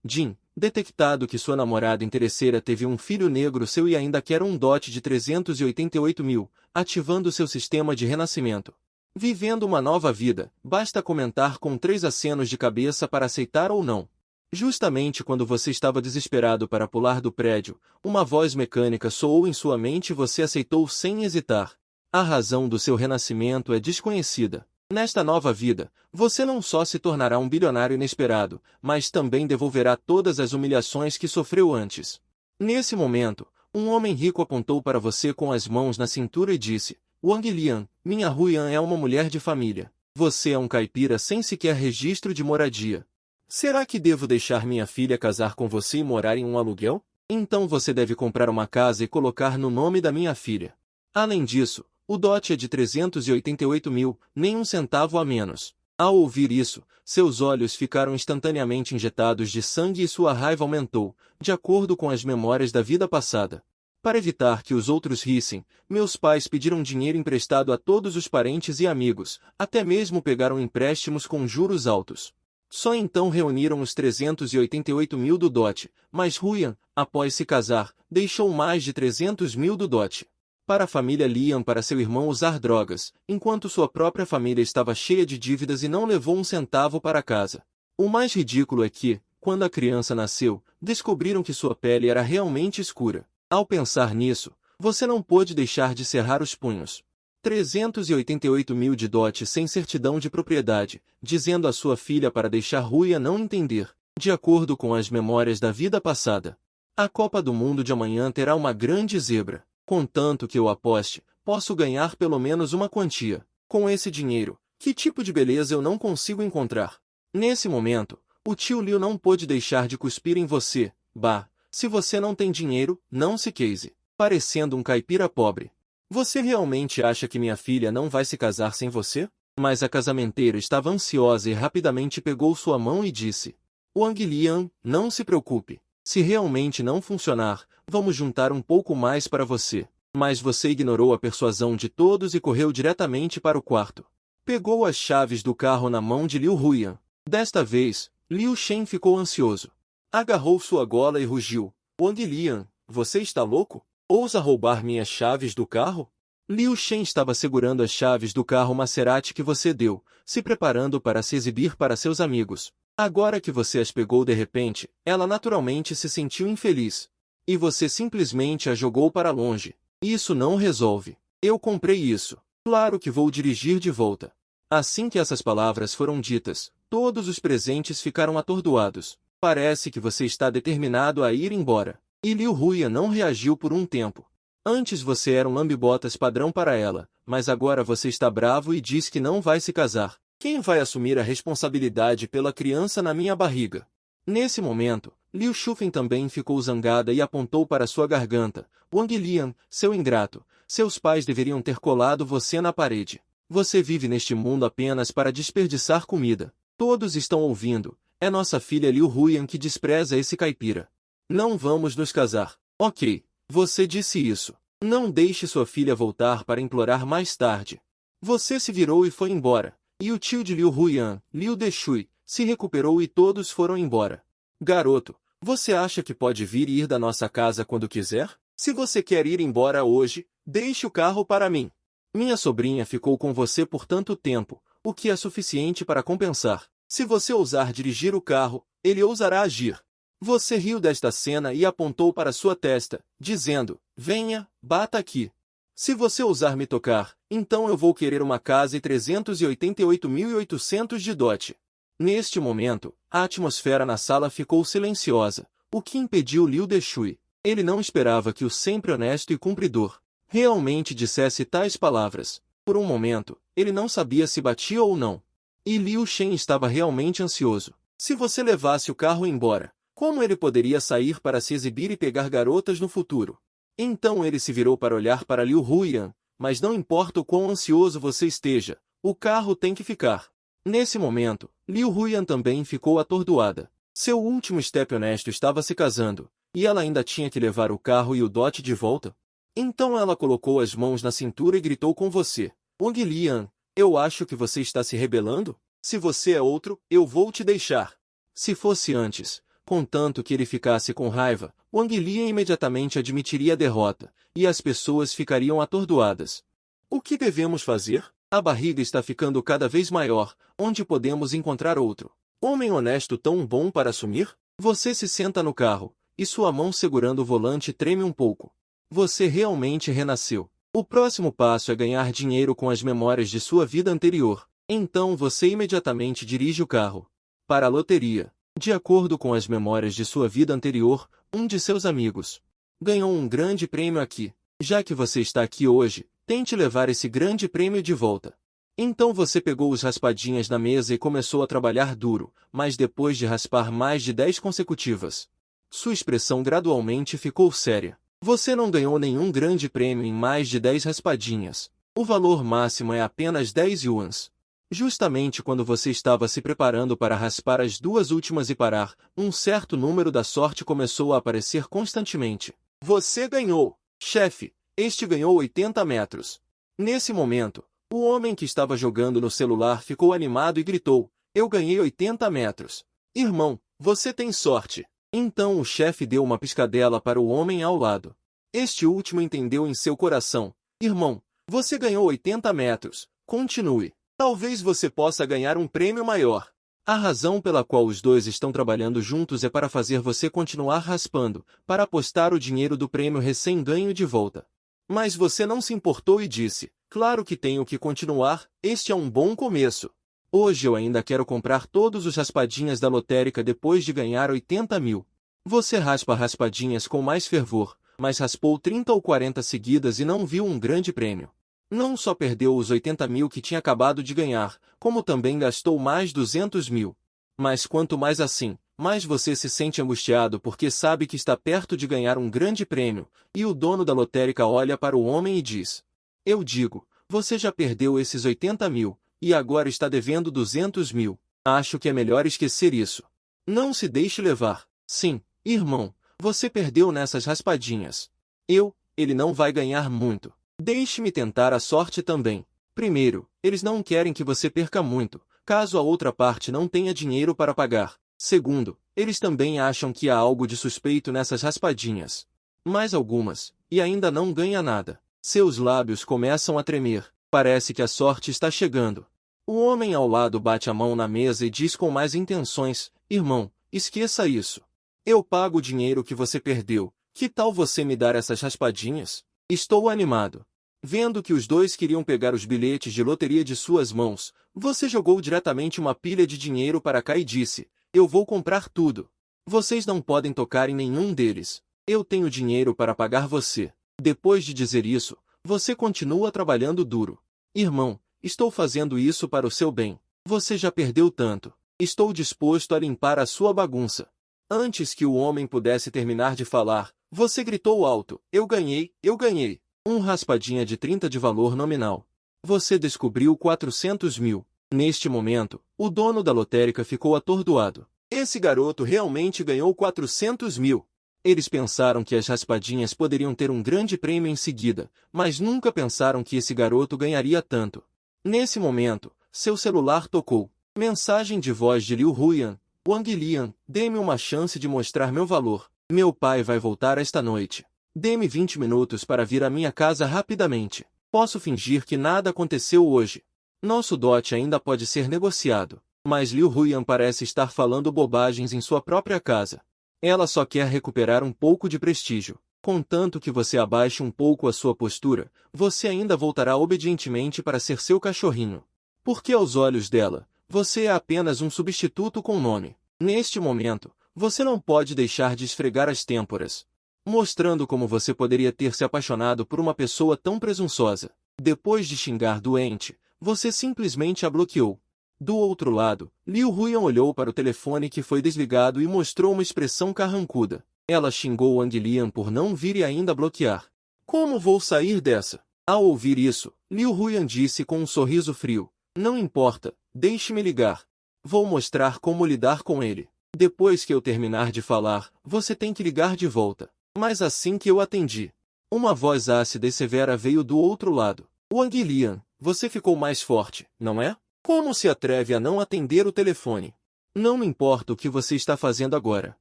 Jin, detectado que sua namorada interesseira teve um filho negro seu e ainda quer um dote de 388 mil, ativando seu sistema de renascimento. Vivendo uma nova vida, basta comentar com 3 acenos de cabeça para aceitar ou não. Justamente quando você estava desesperado para pular do prédio, uma voz mecânica soou em sua mente e você aceitou sem hesitar. A razão do seu renascimento é desconhecida. Nesta nova vida, você não só se tornará um bilionário inesperado, mas também devolverá todas as humilhações que sofreu antes. Nesse momento, um homem rico apontou para você com as mãos na cintura e disse: Wang Lian, minha Huyan é uma mulher de família. Você é um caipira sem sequer registro de moradia. Será que devo deixar minha filha casar com você e morar em um aluguel? Então você deve comprar uma casa e colocar no nome da minha filha. Além disso, o dote é de 388 mil, nem um centavo a menos. Ao ouvir isso, seus olhos ficaram instantaneamente injetados de sangue e sua raiva aumentou, de acordo com as memórias da vida passada. Para evitar que os outros rissem, meus pais pediram dinheiro emprestado a todos os parentes e amigos, até mesmo pegaram empréstimos com juros altos. Só então reuniram os 388 mil do dote, mas Huyan, após se casar, deixou mais de 300 mil do dote para a família Lian para seu irmão usar drogas, enquanto sua própria família estava cheia de dívidas e não levou um centavo para casa. O mais ridículo é que, quando a criança nasceu, descobriram que sua pele era realmente escura. Ao pensar nisso, você não pôde deixar de cerrar os punhos. 388 mil de dote sem certidão de propriedade, dizendo à sua filha para deixar Huyan não entender, de acordo com as memórias da vida passada. A Copa do Mundo de amanhã terá uma grande zebra. Contanto que eu aposte, posso ganhar pelo menos uma quantia. Com esse dinheiro, que tipo de beleza eu não consigo encontrar? Nesse momento, o tio Liu não pôde deixar de cuspir em você. Bah, se você não tem dinheiro, não se queise. Parecendo um caipira pobre. Você realmente acha que minha filha não vai se casar sem você? Mas a casamenteira estava ansiosa e rapidamente pegou sua mão e disse: Wang Lian, não se preocupe. Se realmente não funcionar, vamos juntar um pouco mais para você. Mas você ignorou a persuasão de todos e correu diretamente para o quarto. Pegou as chaves do carro na mão de Liu Huyan. Desta vez, Liu Shen ficou ansioso. Agarrou sua gola e rugiu: Wang Lian, você está louco? Ousa roubar minhas chaves do carro? Liu Shen estava segurando as chaves do carro Maserati que você deu, se preparando para se exibir para seus amigos. Agora que você as pegou de repente, ela naturalmente se sentiu infeliz. E você simplesmente a jogou para longe. Isso não resolve. Eu comprei isso. Claro que vou dirigir de volta. Assim que essas palavras foram ditas, todos os presentes ficaram atordoados. Parece que você está determinado a ir embora. E Liu Huyan não reagiu por um tempo. Antes você era um lambe-botas padrão para ela, mas agora você está bravo e diz que não vai se casar. Quem vai assumir a responsabilidade pela criança na minha barriga? Nesse momento, Liu Shufen também ficou zangada e apontou para sua garganta. Wang Lian, seu ingrato, seus pais deveriam ter colado você na parede. Você vive neste mundo apenas para desperdiçar comida. Todos estão ouvindo. É nossa filha Liu Huyan que despreza esse caipira. Não vamos nos casar. Ok, você disse isso. Não deixe sua filha voltar para implorar mais tarde. Você se virou e foi embora. E o tio de Liu Huyan, Liu Deshui, se recuperou e todos foram embora. Garoto, você acha que pode vir e ir da nossa casa quando quiser? Se você quer ir embora hoje, deixe o carro para mim. Minha sobrinha ficou com você por tanto tempo, o que é suficiente para compensar. Se você ousar dirigir o carro, ele ousará agir. Você riu desta cena e apontou para sua testa, dizendo: venha, bata aqui. Se você ousar me tocar, então eu vou querer uma casa e 388.800 de dote. Neste momento, a atmosfera na sala ficou silenciosa, o que impediu Liu Deshui. Ele não esperava que o sempre honesto e cumpridor realmente dissesse tais palavras. Por um momento, ele não sabia se batia ou não. E Liu Shen estava realmente ansioso. Se você levasse o carro embora, como ele poderia sair para se exibir e pegar garotas no futuro? Então ele se virou para olhar para Liu Huyan, mas não importa o quão ansioso você esteja, o carro tem que ficar. Nesse momento, Liu Huyan também ficou atordoada. Seu último step honesto estava se casando, e ela ainda tinha que levar o carro e o dote de volta? Então ela colocou as mãos na cintura e gritou com você: Wang Lian, eu acho que você está se rebelando? Se você é outro, eu vou te deixar. Se fosse antes, Contanto que ele ficasse com raiva, Wang Lian imediatamente admitiria a derrota, e as pessoas ficariam atordoadas. O que devemos fazer? A barriga está ficando cada vez maior, onde podemos encontrar outro homem honesto tão bom para assumir? Você se senta no carro, e sua mão segurando o volante treme um pouco. Você realmente renasceu. O próximo passo é ganhar dinheiro com as memórias de sua vida anterior. Então você imediatamente dirige o carro para a loteria. De acordo com as memórias de sua vida anterior, um de seus amigos ganhou um grande prêmio aqui. Já que você está aqui hoje, tente levar esse grande prêmio de volta. Então você pegou os raspadinhas na mesa e começou a trabalhar duro, mas depois de raspar mais de 10 consecutivas, sua expressão gradualmente ficou séria. Você não ganhou nenhum grande prêmio em mais de 10 raspadinhas. O valor máximo é apenas 10 yuans. Justamente quando você estava se preparando para raspar as duas últimas e parar, um certo número da sorte começou a aparecer constantemente. Você ganhou! Chefe, este ganhou 80 metros. Nesse momento, o homem que estava jogando no celular ficou animado e gritou, eu ganhei 80 metros. Irmão, você tem sorte. Então o chefe deu uma piscadela para o homem ao lado. Este último entendeu em seu coração, irmão, você ganhou 80 metros, continue. Talvez você possa ganhar um prêmio maior. A razão pela qual os dois estão trabalhando juntos é para fazer você continuar raspando, para apostar o dinheiro do prêmio recém-ganho de volta. Mas você não se importou e disse, claro que tenho que continuar, este é um bom começo. Hoje eu ainda quero comprar todos os raspadinhas da lotérica depois de ganhar 80 mil. Você raspa raspadinhas com mais fervor, mas raspou 30 ou 40 seguidas e não viu um grande prêmio. Não só perdeu os 80 mil que tinha acabado de ganhar, como também gastou mais 200 mil. Mas quanto mais assim, mais você se sente angustiado porque sabe que está perto de ganhar um grande prêmio, e o dono da lotérica olha para o homem e diz, eu digo, você já perdeu esses 80 mil, e agora está devendo 200 mil. Acho que é melhor esquecer isso. Não se deixe levar. Sim, irmão, você perdeu nessas raspadinhas. Ele não vai ganhar muito. Deixe-me tentar a sorte também. Primeiro, eles não querem que você perca muito, caso a outra parte não tenha dinheiro para pagar. Segundo, eles também acham que há algo de suspeito nessas raspadinhas. Mais algumas, e ainda não ganha nada. Seus lábios começam a tremer. Parece que a sorte está chegando. O homem ao lado bate a mão na mesa e diz com mais intenções, irmão, esqueça isso. Eu pago o dinheiro que você perdeu. Que tal você me dar essas raspadinhas? Estou animado. Vendo que os dois queriam pegar os bilhetes de loteria de suas mãos, você jogou diretamente uma pilha de dinheiro para cá e disse, eu vou comprar tudo. Vocês não podem tocar em nenhum deles. Eu tenho dinheiro para pagar você. Depois de dizer isso, você continua trabalhando duro. Irmão, estou fazendo isso para o seu bem. Você já perdeu tanto. Estou disposto a limpar a sua bagunça. Antes que o homem pudesse terminar de falar, você gritou alto, eu ganhei, eu ganhei. Um raspadinha de 30 de valor nominal. Você descobriu 400 mil. Neste momento, o dono da lotérica ficou atordoado. Esse garoto realmente ganhou 400 mil. Eles pensaram que as raspadinhas poderiam ter um grande prêmio em seguida, mas nunca pensaram que esse garoto ganharia tanto. Nesse momento, seu celular tocou. Mensagem de voz de Liu Huyan. Wang Lian, dê-me uma chance de mostrar meu valor. Meu pai vai voltar esta noite. Dê-me 20 minutos para vir à minha casa rapidamente. Posso fingir que nada aconteceu hoje. Nosso dote ainda pode ser negociado. Mas Liu Huyan parece estar falando bobagens em sua própria casa. Ela só quer recuperar um pouco de prestígio. Contanto que você abaixe um pouco a sua postura, você ainda voltará obedientemente para ser seu cachorrinho. Porque aos olhos dela, você é apenas um substituto com nome. Neste momento, você não pode deixar de esfregar as têmporas, mostrando como você poderia ter se apaixonado por uma pessoa tão presunçosa. Depois de xingar doente, você simplesmente a bloqueou. Do outro lado, Liu Huyan olhou para o telefone que foi desligado e mostrou uma expressão carrancuda. Ela xingou Wang Lian por não vir e ainda bloquear. Como vou sair dessa? Ao ouvir isso, Liu Huyan disse com um sorriso frio. Não importa, deixe-me ligar. Vou mostrar como lidar com ele. Depois que eu terminar de falar, você tem que ligar de volta. Mas assim que eu atendi, uma voz ácida e severa veio do outro lado. Wang Lian, você ficou mais forte, não é? Como se atreve a não atender o telefone? Não me importa o que você está fazendo agora.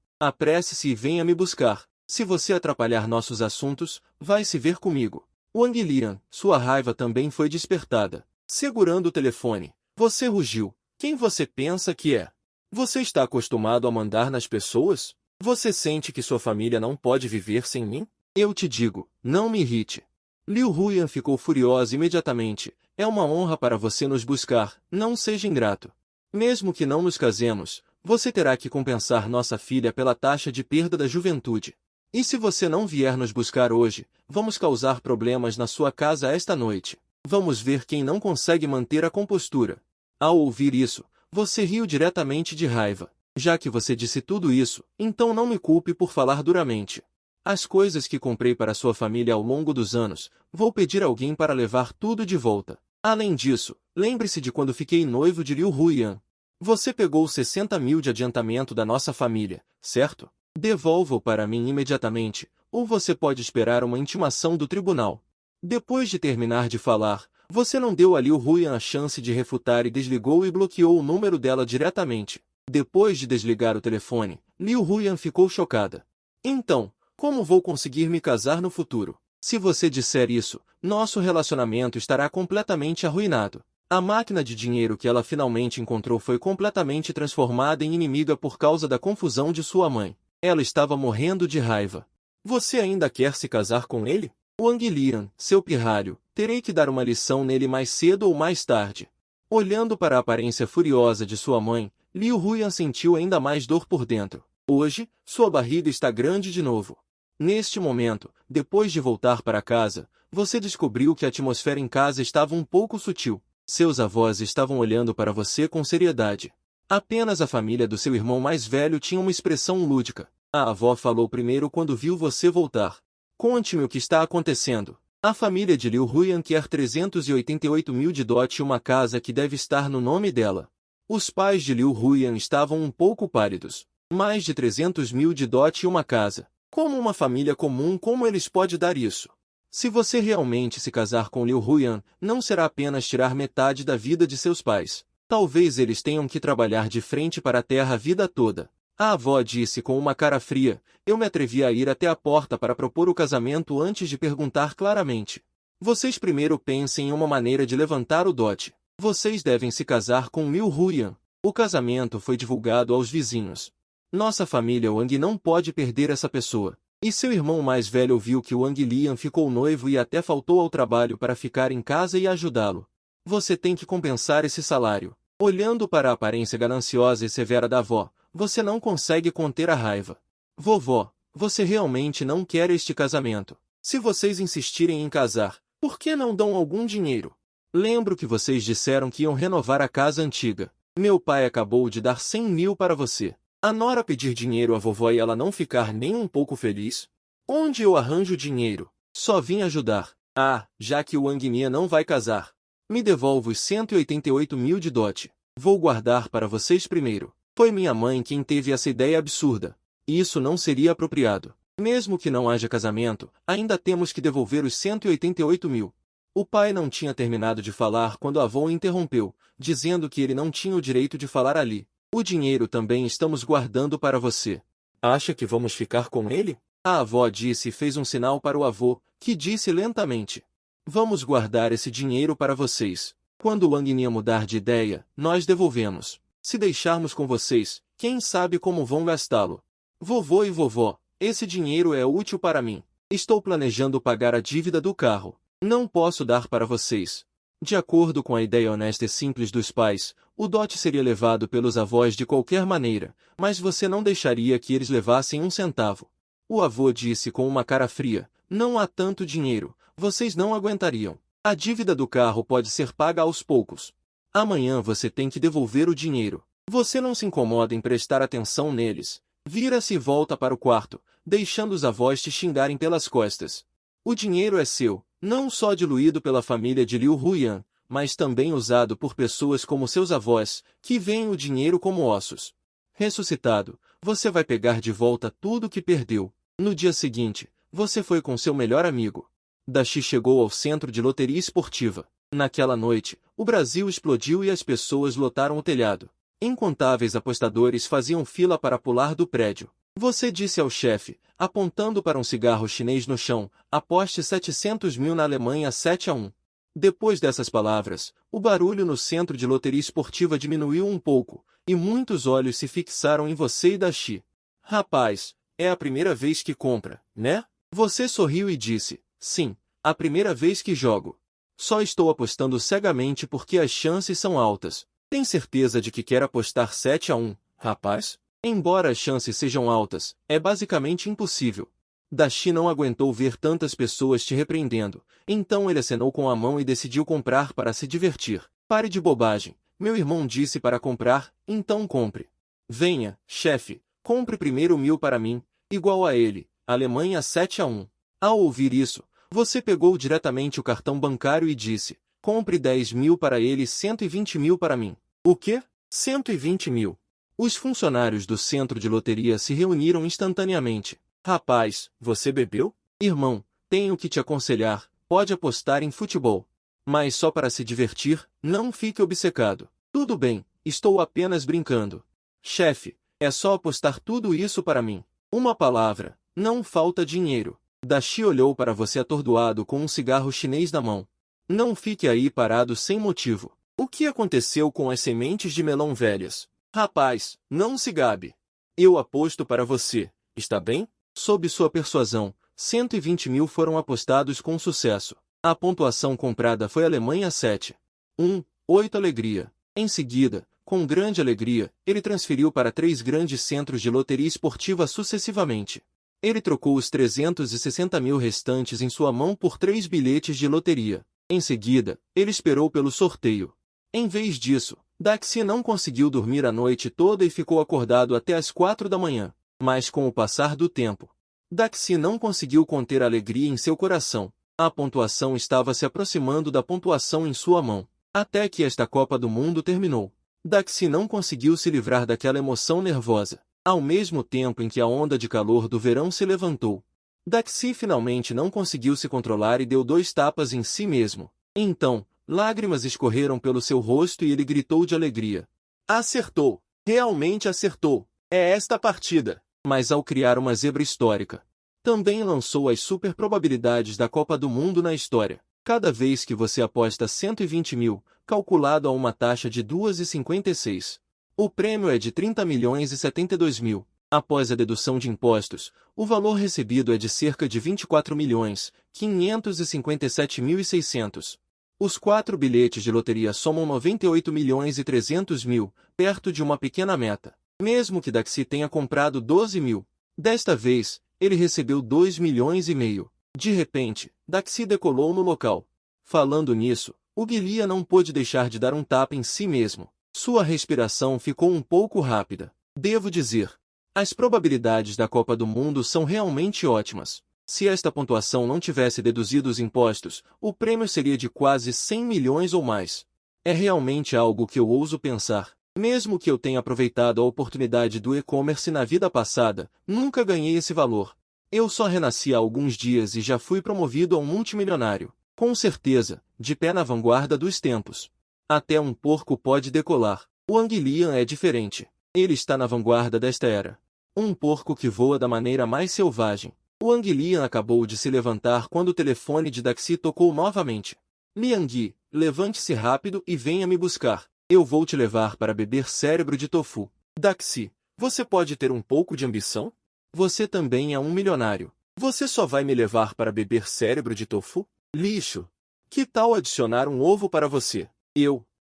Apresse-se e venha me buscar. Se você atrapalhar nossos assuntos, vai se ver comigo. Wang Lian, sua raiva também foi despertada. Segurando o telefone, você rugiu. Quem você pensa que é? Você está acostumado a mandar nas pessoas? Você sente que sua família não pode viver sem mim? Eu te digo, não me irrite. Liu Huyan ficou furiosa imediatamente. É uma honra para você nos buscar, não seja ingrato. Mesmo que não nos casemos, você terá que compensar nossa filha pela taxa de perda da juventude. E se você não vier nos buscar hoje, vamos causar problemas na sua casa esta noite. Vamos ver quem não consegue manter a compostura. Ao ouvir isso, você riu diretamente de raiva. Já que você disse tudo isso, então não me culpe por falar duramente. As coisas que comprei para sua família ao longo dos anos, vou pedir a alguém para levar tudo de volta. Além disso, lembre-se de quando fiquei noivo de Liu Huyan. Você pegou 60 mil de adiantamento da nossa família, certo? Devolva-o para mim imediatamente, ou você pode esperar uma intimação do tribunal. Depois de terminar de falar, você não deu a Liu Huyan a chance de refutar e desligou e bloqueou o número dela diretamente. Depois de desligar o telefone, Liu Huyan ficou chocada. Então, como vou conseguir me casar no futuro? Se você disser isso, nosso relacionamento estará completamente arruinado. A máquina de dinheiro que ela finalmente encontrou foi completamente transformada em inimiga por causa da confusão de sua mãe. Ela estava morrendo de raiva. Você ainda quer se casar com ele? Wang Lian, seu pirralho, terei que dar uma lição nele mais cedo ou mais tarde. Olhando para a aparência furiosa de sua mãe, Liu Huyan sentiu ainda mais dor por dentro. Hoje, sua barriga está grande de novo. Neste momento, depois de voltar para casa, você descobriu que a atmosfera em casa estava um pouco sutil. Seus avós estavam olhando para você com seriedade. Apenas a família do seu irmão mais velho tinha uma expressão lúdica. A avó falou primeiro quando viu você voltar. Conte-me o que está acontecendo. A família de Liu Huyan quer 388 mil de dote e uma casa que deve estar no nome dela. Os pais de Liu Huyan estavam um pouco pálidos. Mais de 300 mil de dote e uma casa. Como uma família comum, como eles podem dar isso? Se você realmente se casar com Liu Huyan, não será apenas tirar metade da vida de seus pais. Talvez eles tenham que trabalhar de frente para a terra a vida toda. A avó disse com uma cara fria. Eu me atrevi a ir até a porta para propor o casamento antes de perguntar claramente. Vocês primeiro pensem em uma maneira de levantar o dote. Vocês devem se casar com Liu Huyan. O casamento foi divulgado aos vizinhos. Nossa família Wang não pode perder essa pessoa. E seu irmão mais velho ouviu que Wang Lian ficou noivo e até faltou ao trabalho para ficar em casa e ajudá-lo. Você tem que compensar esse salário. Olhando para a aparência gananciosa e severa da avó, você não consegue conter a raiva. Vovó, você realmente não quer este casamento. Se vocês insistirem em casar, por que não dão algum dinheiro? Lembro que vocês disseram que iam renovar a casa antiga. Meu pai acabou de dar 100 mil para você. A nora pedir dinheiro à vovó e ela não ficar nem um pouco feliz? Onde eu arranjo dinheiro? Só vim ajudar. Ah, já que o Wang Nia não vai casar. Me devolva os 188 mil de dote. Vou guardar para vocês primeiro. Foi minha mãe quem teve essa ideia absurda. Isso não seria apropriado. Mesmo que não haja casamento, ainda temos que devolver os 188 mil. O pai não tinha terminado de falar quando a avó o interrompeu, dizendo que ele não tinha o direito de falar ali. O dinheiro também estamos guardando para você. Acha que vamos ficar com ele? A avó disse e fez um sinal para o avô, que disse lentamente. Vamos guardar esse dinheiro para vocês. Quando Wang Nia mudar de ideia, nós devolvemos. Se deixarmos com vocês, quem sabe como vão gastá-lo. Vovô e vovó, esse dinheiro é útil para mim. Estou planejando pagar a dívida do carro. Não posso dar para vocês. De acordo com a ideia honesta e simples dos pais, o dote seria levado pelos avós de qualquer maneira, mas você não deixaria que eles levassem um centavo. O avô disse com uma cara fria, não há tanto dinheiro, vocês não aguentariam. A dívida do carro pode ser paga aos poucos. Amanhã você tem que devolver o dinheiro. Você não se incomoda em prestar atenção neles. Vira-se e volta para o quarto, deixando os avós te xingarem pelas costas. O dinheiro é seu, não só diluído pela família de Liu Huyan, mas também usado por pessoas como seus avós, que veem o dinheiro como ossos. Ressuscitado, você vai pegar de volta tudo que perdeu. No dia seguinte, você foi com seu melhor amigo. Dashi chegou ao centro de loteria esportiva. Naquela noite, o Brasil explodiu e as pessoas lotaram o telhado. Incontáveis apostadores faziam fila para pular do prédio. Você disse ao chefe, apontando para um cigarro chinês no chão, aposte 700 mil na Alemanha 7-1. Depois dessas palavras, o barulho no centro de loteria esportiva diminuiu um pouco, e muitos olhos se fixaram em você e Dashi. Rapaz, é a primeira vez que compra, né? Você sorriu e disse, sim, a primeira vez que jogo. Só estou apostando cegamente porque as chances são altas. Tem certeza de que quer apostar 7-1, rapaz? Embora as chances sejam altas, é basicamente impossível. Dashi não aguentou ver tantas pessoas te repreendendo, então ele acenou com a mão e decidiu comprar para se divertir. Pare de bobagem, meu irmão disse para comprar, então compre. Venha, chefe, compre primeiro 1000 para mim, igual a ele, Alemanha 7-1. Ao ouvir isso, você pegou diretamente o cartão bancário e disse, compre 10 mil para ele e 120 mil para mim. O quê? 120 mil. Os funcionários do centro de loteria se reuniram instantaneamente. Rapaz, você bebeu? Irmão, tenho que te aconselhar, pode apostar em futebol. Mas só para se divertir, não fique obcecado. Tudo bem, estou apenas brincando. Chefe, é só apostar tudo isso para mim. Uma palavra, não falta dinheiro. Dashi olhou para você atordoado com um cigarro chinês na mão. Não fique aí parado sem motivo. O que aconteceu com as sementes de melão velhas? Rapaz, não se gabe. Eu aposto para você, está bem? Sob sua persuasão, 120 mil foram apostados com sucesso. A pontuação comprada foi Alemanha 7-1, 8 alegria. Em seguida, com grande alegria, ele transferiu para 3 grandes centros de loteria esportiva sucessivamente. Ele trocou os 360 mil restantes em sua mão por 3 bilhetes de loteria. Em seguida, ele esperou pelo sorteio. Em vez disso, Daxi não conseguiu dormir a noite toda e ficou acordado até as 4 da manhã. Mas com o passar do tempo, Daxi não conseguiu conter a alegria em seu coração. A pontuação estava se aproximando da pontuação em sua mão. Até que esta Copa do Mundo terminou. Daxi não conseguiu se livrar daquela emoção nervosa. Ao mesmo tempo em que a onda de calor do verão se levantou, Daxi finalmente não conseguiu se controlar e deu 2 tapas em si mesmo. Então, lágrimas escorreram pelo seu rosto e ele gritou de alegria. Acertou! Realmente acertou! É esta partida! Mas ao criar uma zebra histórica, também lançou as super probabilidades da Copa do Mundo na história. Cada vez que você aposta 120 mil, calculado a uma taxa de 2,56, o prêmio é de 30 milhões e 72 mil. Após a dedução de impostos, o valor recebido é de cerca de 24 milhões, 557.600. Os 4 bilhetes de loteria somam 98 milhões e 300 mil, perto de uma pequena meta. Mesmo que Daxi tenha comprado 12 mil, desta vez, ele recebeu 2 milhões e meio. De repente, Daxi decolou no local. Falando nisso, o Guilia não pôde deixar de dar um tapa em si mesmo. Sua respiração ficou um pouco rápida. Devo dizer, as probabilidades da Copa do Mundo são realmente ótimas. Se esta pontuação não tivesse deduzido os impostos, o prêmio seria de quase 100 milhões ou mais. É realmente algo que eu ouso pensar. Mesmo que eu tenha aproveitado a oportunidade do e-commerce na vida passada, nunca ganhei esse valor. Eu só renasci há alguns dias e já fui promovido a um multimilionário. Com certeza, de pé na vanguarda dos tempos. Até um porco pode decolar. O Anguilian é diferente. Ele está na vanguarda desta era. Um porco que voa da maneira mais selvagem. O Anguilian acabou de se levantar quando o telefone de Daxi tocou novamente. Liangui, levante-se rápido e venha me buscar. Eu vou te levar para beber cérebro de tofu. Daxi, você pode ter um pouco de ambição? Você também é um milionário. Você só vai me levar para beber cérebro de tofu? Lixo! Que tal adicionar um ovo para você?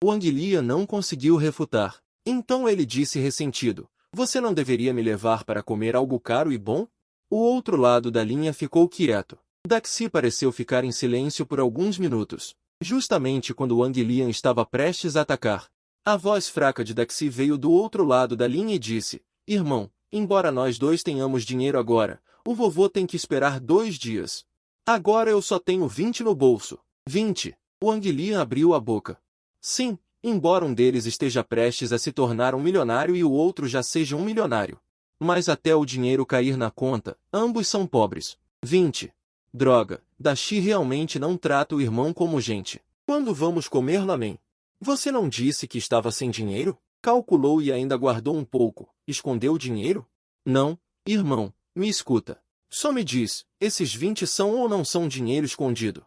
O Anguilian não conseguiu refutar. Então ele disse ressentido, você não deveria me levar para comer algo caro e bom? O outro lado da linha ficou quieto. Daxi pareceu ficar em silêncio por alguns minutos. Justamente quando o Anguilian estava prestes a atacar, a voz fraca de Daxi veio do outro lado da linha e disse, irmão, embora nós dois tenhamos dinheiro agora, o vovô tem que esperar 2 dias. Agora eu só tenho 20 no bolso. 20. O Anguilian abriu a boca. Sim, embora um deles esteja prestes a se tornar um milionário e o outro já seja um milionário. Mas até o dinheiro cair na conta, ambos são pobres. 20. Droga, Dashi realmente não trata o irmão como gente. Quando vamos comer lamen? Você não disse que estava sem dinheiro? Calculou e ainda guardou um pouco. Escondeu o dinheiro? Não, Irmão, me escuta. Só me diz, esses 20 são ou não são dinheiro escondido?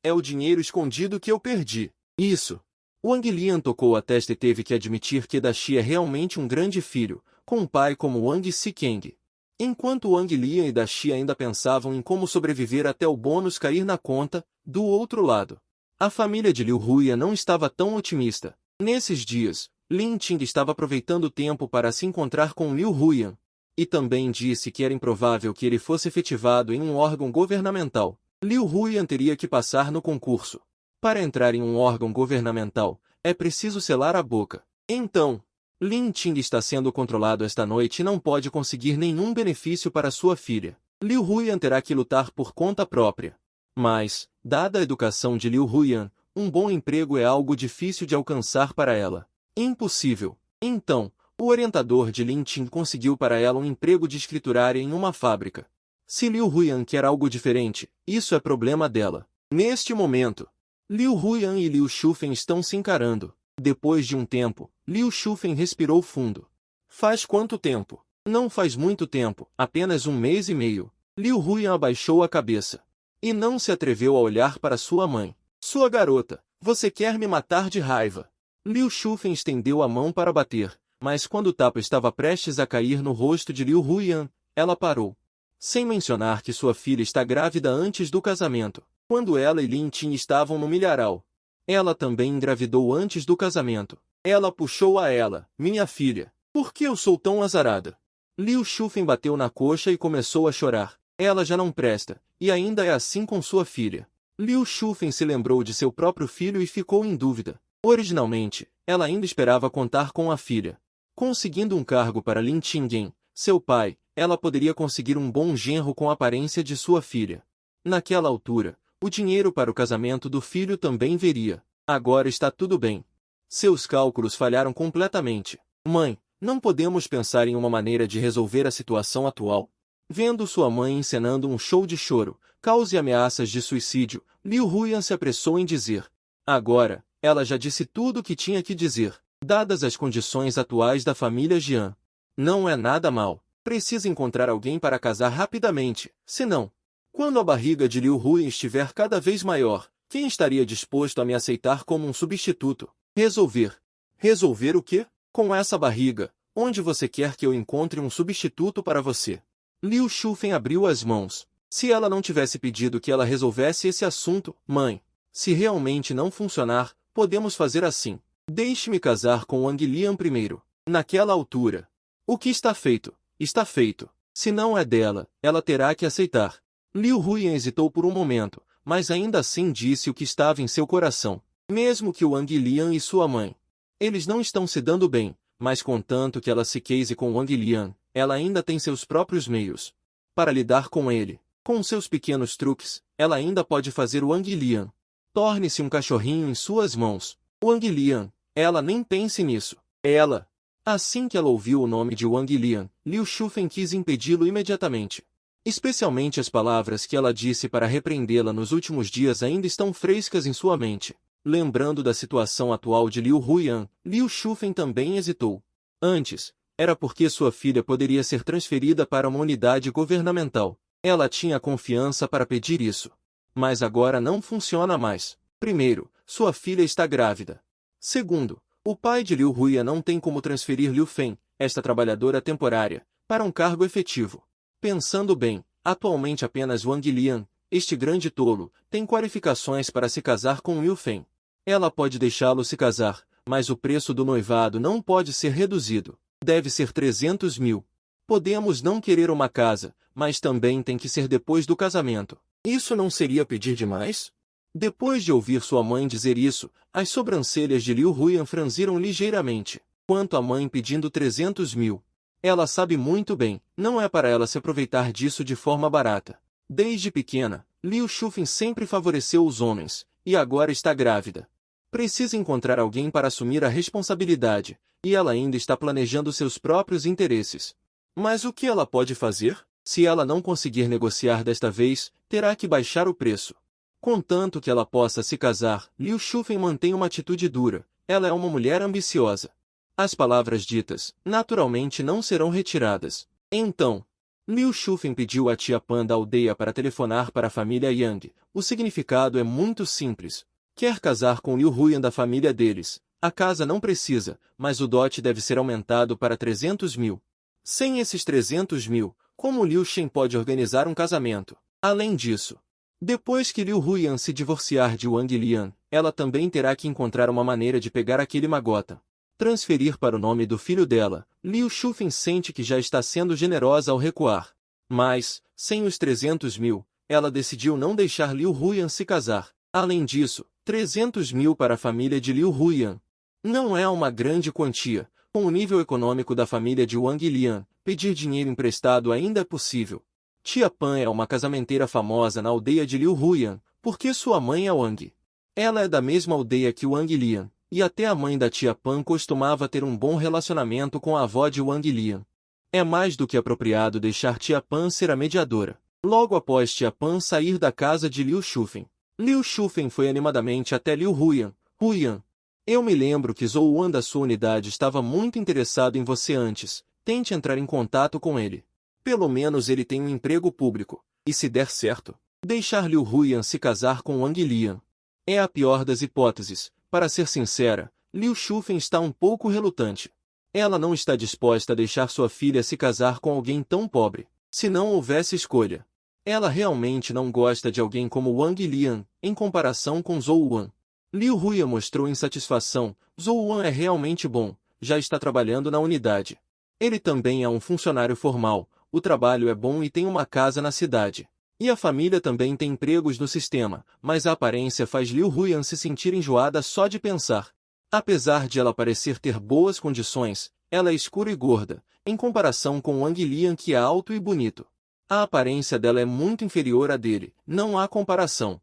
É o dinheiro escondido que eu perdi. Isso. Wang Lian tocou a testa e teve que admitir que Daxi é realmente um grande filho, com um pai como Wang Xikeng. Enquanto Wang Lian e Daxi ainda pensavam em como sobreviver até o bônus cair na conta, do outro lado, a família de Liu Huyan não estava tão otimista. Nesses dias, Lin Ting estava aproveitando o tempo para se encontrar com Liu Huyan, e também disse que era improvável que ele fosse efetivado em um órgão governamental. Liu Huyan teria que passar no concurso. Para entrar em um órgão governamental, é preciso selar a boca. Então, Lin Ting está sendo controlado esta noite e não pode conseguir nenhum benefício para sua filha. Liu Huyan terá que lutar por conta própria. Mas, dada a educação de Liu Huyan, um bom emprego é algo difícil de alcançar para ela. Impossível. Então, o orientador de Lin Ting conseguiu para ela um emprego de escriturária em uma fábrica. Se Liu Huyan quer algo diferente, isso é problema dela. Neste momento, Liu Huyan e Liu Shufen estão se encarando. Depois de um tempo, Liu Shufen respirou fundo. Faz quanto tempo? Não faz muito tempo, apenas 1 mês e meio. Liu Huyan abaixou a cabeça. E não se atreveu a olhar para sua mãe. Sua garota, você quer me matar de raiva? Liu Shufen estendeu a mão para bater, mas quando o tapa estava prestes a cair no rosto de Liu Huyan, ela parou. Sem mencionar que sua filha está grávida antes do casamento, quando ela e Lin Ting estavam no milharal. Ela também engravidou antes do casamento. Ela puxou a ela, minha filha. Por que eu sou tão azarada? Liu Shufen bateu na coxa e começou a chorar. Ela já não presta, e ainda é assim com sua filha. Liu Shufen se lembrou de seu próprio filho e ficou em dúvida. Originalmente, ela ainda esperava contar com a filha. Conseguindo um cargo para Lin Tingen, seu pai, ela poderia conseguir um bom genro com a aparência de sua filha. Naquela altura, o dinheiro para o casamento do filho também viria. Agora está tudo bem. Seus cálculos falharam completamente. Mãe, não podemos pensar em uma maneira de resolver a situação atual. Vendo sua mãe encenando um show de choro, caos e ameaças de suicídio, Liu Huyan se apressou em dizer. Agora, ela já disse tudo o que tinha que dizer, dadas as condições atuais da família Jian. Não é nada mal. Precisa encontrar alguém para casar rapidamente, senão, quando a barriga de Liu Huyan estiver cada vez maior, quem estaria disposto a me aceitar como um substituto? Resolver. Resolver o quê? Com essa barriga, onde você quer que eu encontre um substituto para você? Liu Shufen abriu as mãos. Se ela não tivesse pedido que ela resolvesse esse assunto, mãe, se realmente não funcionar, podemos fazer assim. Deixe-me casar com Wang Lian primeiro. Naquela altura. O que está feito? Está feito. Se não é dela, ela terá que aceitar. Liu Huyan hesitou por um momento, mas ainda assim disse o que estava em seu coração. Mesmo que Wang Lian e sua mãe. Eles não estão se dando bem, mas contanto que ela se case com Wang Lian, ela ainda tem seus próprios meios. Para lidar com ele, com seus pequenos truques, ela ainda pode fazer Wang Lian. Torne-se um cachorrinho em suas mãos. Wang Lian, ela nem pense nisso. Ela. Assim que ela ouviu o nome de Wang Lian, Liu Shufen quis impedi-lo imediatamente. Especialmente as palavras que ela disse para repreendê-la nos últimos dias ainda estão frescas em sua mente. Lembrando da situação atual de Liu Huyan, Liu Shufen também hesitou. Antes, era porque sua filha poderia ser transferida para uma unidade governamental. Ela tinha confiança para pedir isso. Mas agora não funciona mais. Primeiro, sua filha está grávida. Segundo, o pai de Liu Huyan não tem como transferir Liu Fen, esta trabalhadora temporária, para um cargo efetivo. Pensando bem, atualmente apenas Wang Lian, este grande tolo, tem qualificações para se casar com Liu Fen. Ela pode deixá-lo se casar, mas o preço do noivado não pode ser reduzido. Deve ser 300 mil. Podemos não querer uma casa, mas também tem que ser depois do casamento. Isso não seria pedir demais? Depois de ouvir sua mãe dizer isso, as sobrancelhas de Liu Huyan franziram ligeiramente. Quanto à mãe pedindo 300 mil. Ela sabe muito bem, não é para ela se aproveitar disso de forma barata. Desde pequena, Liu Shufen sempre favoreceu os homens, e agora está grávida. Precisa encontrar alguém para assumir a responsabilidade, e ela ainda está planejando seus próprios interesses. Mas o que ela pode fazer? Se ela não conseguir negociar desta vez, terá que baixar o preço. Contanto que ela possa se casar, Liu Shufen mantém uma atitude dura. Ela é uma mulher ambiciosa. As palavras ditas, naturalmente não serão retiradas. Então, Liu Shufen pediu a tia Pan da aldeia para telefonar para a família Yang. O significado é muito simples. Quer casar com Liu Huyan da família deles. A casa não precisa, mas o dote deve ser aumentado para 300 mil. Sem esses 300 mil, como Liu Shen pode organizar um casamento? Além disso, depois que Liu Huyan se divorciar de Wang Lian, ela também terá que encontrar uma maneira de pegar aquele magota. Transferir para o nome do filho dela. Liu Shufen sente que já está sendo generosa ao recuar. Mas, sem os 300 mil, ela decidiu não deixar Liu Huyan se casar. Além disso, 300 mil para a família de Liu Huyan não é uma grande quantia. Com o nível econômico da família de Wang Lian, pedir dinheiro emprestado ainda é possível. Tia Pan é uma casamenteira famosa na aldeia de Liu Huyan, porque sua mãe é Wang. Ela é da mesma aldeia que Wang Lian, e até a mãe da tia Pan costumava ter um bom relacionamento com a avó de Wang Lian. É mais do que apropriado deixar tia Pan ser a mediadora. Logo após tia Pan sair da casa de Liu Shufen, Liu Shufen foi animadamente até Liu Huyan. Huyan, eu me lembro que Zhou Wan da sua unidade estava muito interessado em você antes. Tente entrar em contato com ele. Pelo menos ele tem um emprego público. E se der certo, deixar Liu Huyan se casar com Wang Lian. É a pior das hipóteses. Para ser sincera, Liu Shufen está um pouco relutante. Ela não está disposta a deixar sua filha se casar com alguém tão pobre. Se não houvesse escolha. Ela realmente não gosta de alguém como Wang Lian, em comparação com Zhou Wan. Liu Huyan mostrou insatisfação. Zhou Wan é realmente bom, já está trabalhando na unidade. Ele também é um funcionário formal, o trabalho é bom e tem uma casa na cidade. E a família também tem empregos no sistema, mas a aparência faz Liu Huyan se sentir enjoada só de pensar. Apesar de ela parecer ter boas condições, ela é escura e gorda, em comparação com Wang Lian que é alto e bonito. A aparência dela é muito inferior à dele, não há comparação.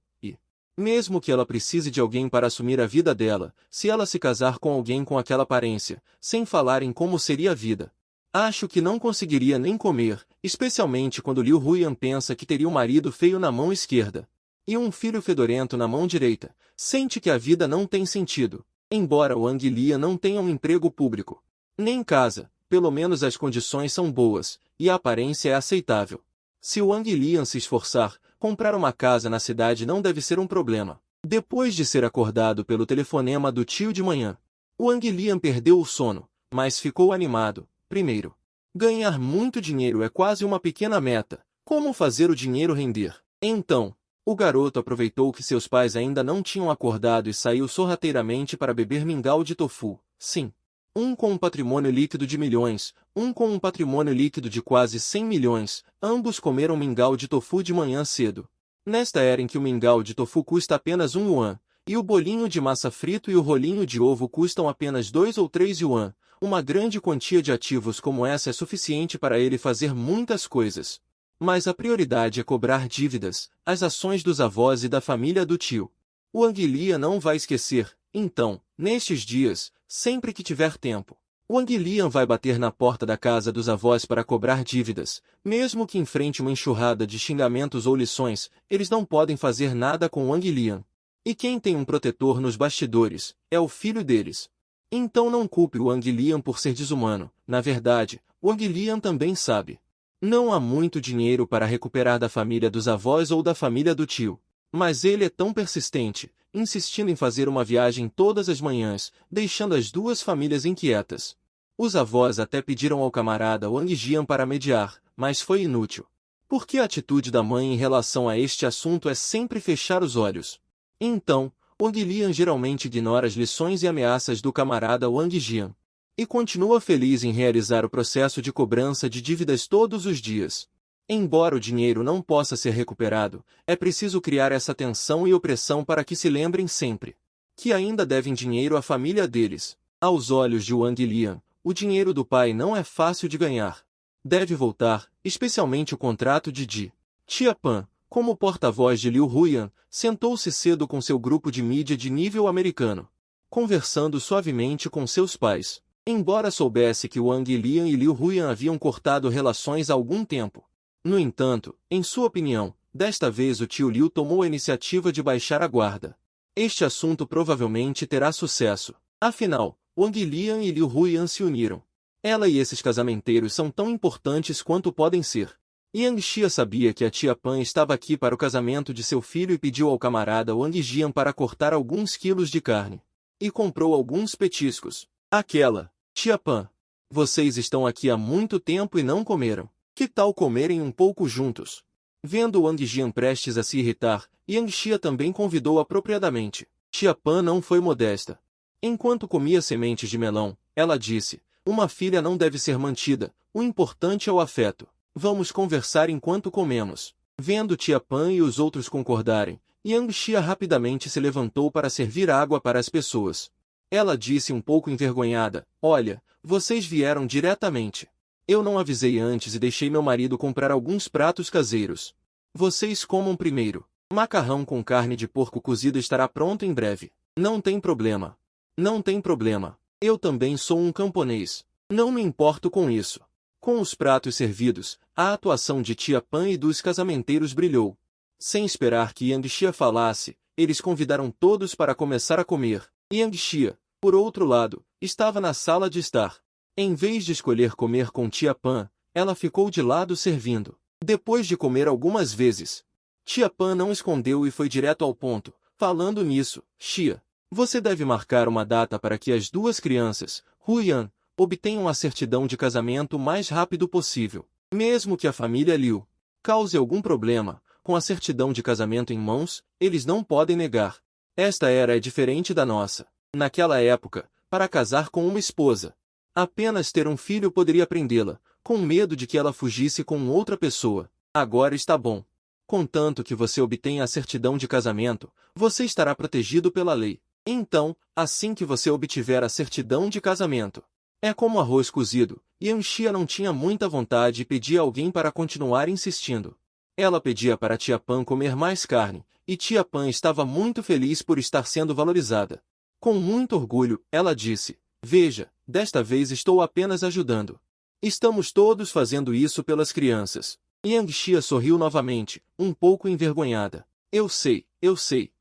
Mesmo que ela precise de alguém para assumir a vida dela, se ela se casar com alguém com aquela aparência, sem falar em como seria a vida, acho que não conseguiria nem comer, especialmente quando Liu Huyan pensa que teria um marido feio na mão esquerda e um filho fedorento na mão direita. Sente que a vida não tem sentido. Embora Wang Lian não tenha um emprego público, nem casa, pelo menos as condições são boas, e a aparência é aceitável. Se Wang Lian se esforçar, comprar uma casa na cidade não deve ser um problema. Depois de ser acordado pelo telefonema do tio de manhã, Wang Lian perdeu o sono, mas ficou animado. Primeiro, ganhar muito dinheiro é quase uma pequena meta. Como fazer o dinheiro render? Então, o garoto aproveitou que seus pais ainda não tinham acordado e saiu sorrateiramente para beber mingau de tofu. Sim. Um com um patrimônio líquido de milhões, um com um patrimônio líquido de quase 100 milhões, ambos comeram mingau de tofu de manhã cedo. Nesta era em que o mingau de tofu custa apenas 1 yuan, e o bolinho de massa frito e o rolinho de ovo custam apenas 2 ou 3 yuan, uma grande quantia de ativos como essa é suficiente para ele fazer muitas coisas. Mas a prioridade é cobrar dívidas, as ações dos avós e da família do tio. Wang Lian não vai esquecer, então, nestes dias, sempre que tiver tempo, Wang Lian vai bater na porta da casa dos avós para cobrar dívidas. Mesmo que enfrente uma enxurrada de xingamentos ou lições, eles não podem fazer nada com Wang Lian. E quem tem um protetor nos bastidores, é o filho deles. Então não culpe Wang Lian por ser desumano. Na verdade, Wang Lian também sabe. Não há muito dinheiro para recuperar da família dos avós ou da família do tio. Mas ele é tão persistente, insistindo em fazer uma viagem todas as manhãs, deixando as duas famílias inquietas. Os avós até pediram ao camarada Wang Jian para mediar, mas foi inútil. Porque a atitude da mãe em relação a este assunto é sempre fechar os olhos. Então, Wang Lian geralmente ignora as lições e ameaças do camarada Wang Jian. E continua feliz em realizar o processo de cobrança de dívidas todos os dias. Embora o dinheiro não possa ser recuperado, é preciso criar essa tensão e opressão para que se lembrem sempre que ainda devem dinheiro à família deles. Aos olhos de Wang Lian, o dinheiro do pai não é fácil de ganhar. Deve voltar, especialmente o contrato de Tia Pan, como porta-voz de Liu Huyan, sentou-se cedo com seu grupo de mídia de nível americano, conversando suavemente com seus pais. Embora soubesse que Wang Lian e Liu Huyan haviam cortado relações há algum tempo. No entanto, em sua opinião, desta vez o tio Liu tomou a iniciativa de baixar a guarda. Este assunto provavelmente terá sucesso. Afinal, Wang Lian e Liu Huyan se uniram. Ela e esses casamenteiros são tão importantes quanto podem ser. Yang Xia sabia que a tia Pan estava aqui para o casamento de seu filho e pediu ao camarada Wang Jian para cortar alguns quilos de carne. E comprou alguns petiscos. Aquela, tia Pan. Vocês estão aqui há muito tempo e não comeram. Que tal comerem um pouco juntos? Vendo Wang Jian prestes a se irritar, Yang Xia também convidou apropriadamente. Tia Pan não foi modesta. Enquanto comia sementes de melão, ela disse, uma filha não deve ser mantida, o importante é o afeto. Vamos conversar enquanto comemos. Vendo tia Pan e os outros concordarem, Yang Xia rapidamente se levantou para servir água para as pessoas. Ela disse um pouco envergonhada, olha, vocês vieram diretamente. Eu não avisei antes e deixei meu marido comprar alguns pratos caseiros. Vocês comam primeiro. Macarrão com carne de porco cozida estará pronto em breve. Não tem problema. Não tem problema. Eu também sou um camponês. Não me importo com isso. Com os pratos servidos, a atuação de tia Pan e dos casamenteiros brilhou. Sem esperar que Yang Xia falasse, eles convidaram todos para começar a comer. Yang Xia, por outro lado, estava na sala de estar. Em vez de escolher comer com tia Pan, ela ficou de lado servindo. Depois de comer algumas vezes, tia Pan não escondeu e foi direto ao ponto. Falando nisso, Xia, você deve marcar uma data para que as duas crianças, Huyan, obtenham a certidão de casamento o mais rápido possível. Mesmo que a família Liu cause algum problema, com a certidão de casamento em mãos, eles não podem negar. Esta era é diferente da nossa. Naquela época, para casar com uma esposa, apenas ter um filho poderia prendê-la, com medo de que ela fugisse com outra pessoa. Agora está bom. Contanto que você obtenha a certidão de casamento, você estará protegido pela lei. Então, assim que você obtiver a certidão de casamento, é como arroz cozido. Yang Xia não tinha muita vontade e pedia a alguém para continuar insistindo. Ela pedia para tia Pan comer mais carne, e tia Pan estava muito feliz por estar sendo valorizada. Com muito orgulho, ela disse, veja, desta vez estou apenas ajudando. Estamos todos fazendo isso pelas crianças. Yang Xia sorriu novamente, um pouco envergonhada. Eu sei,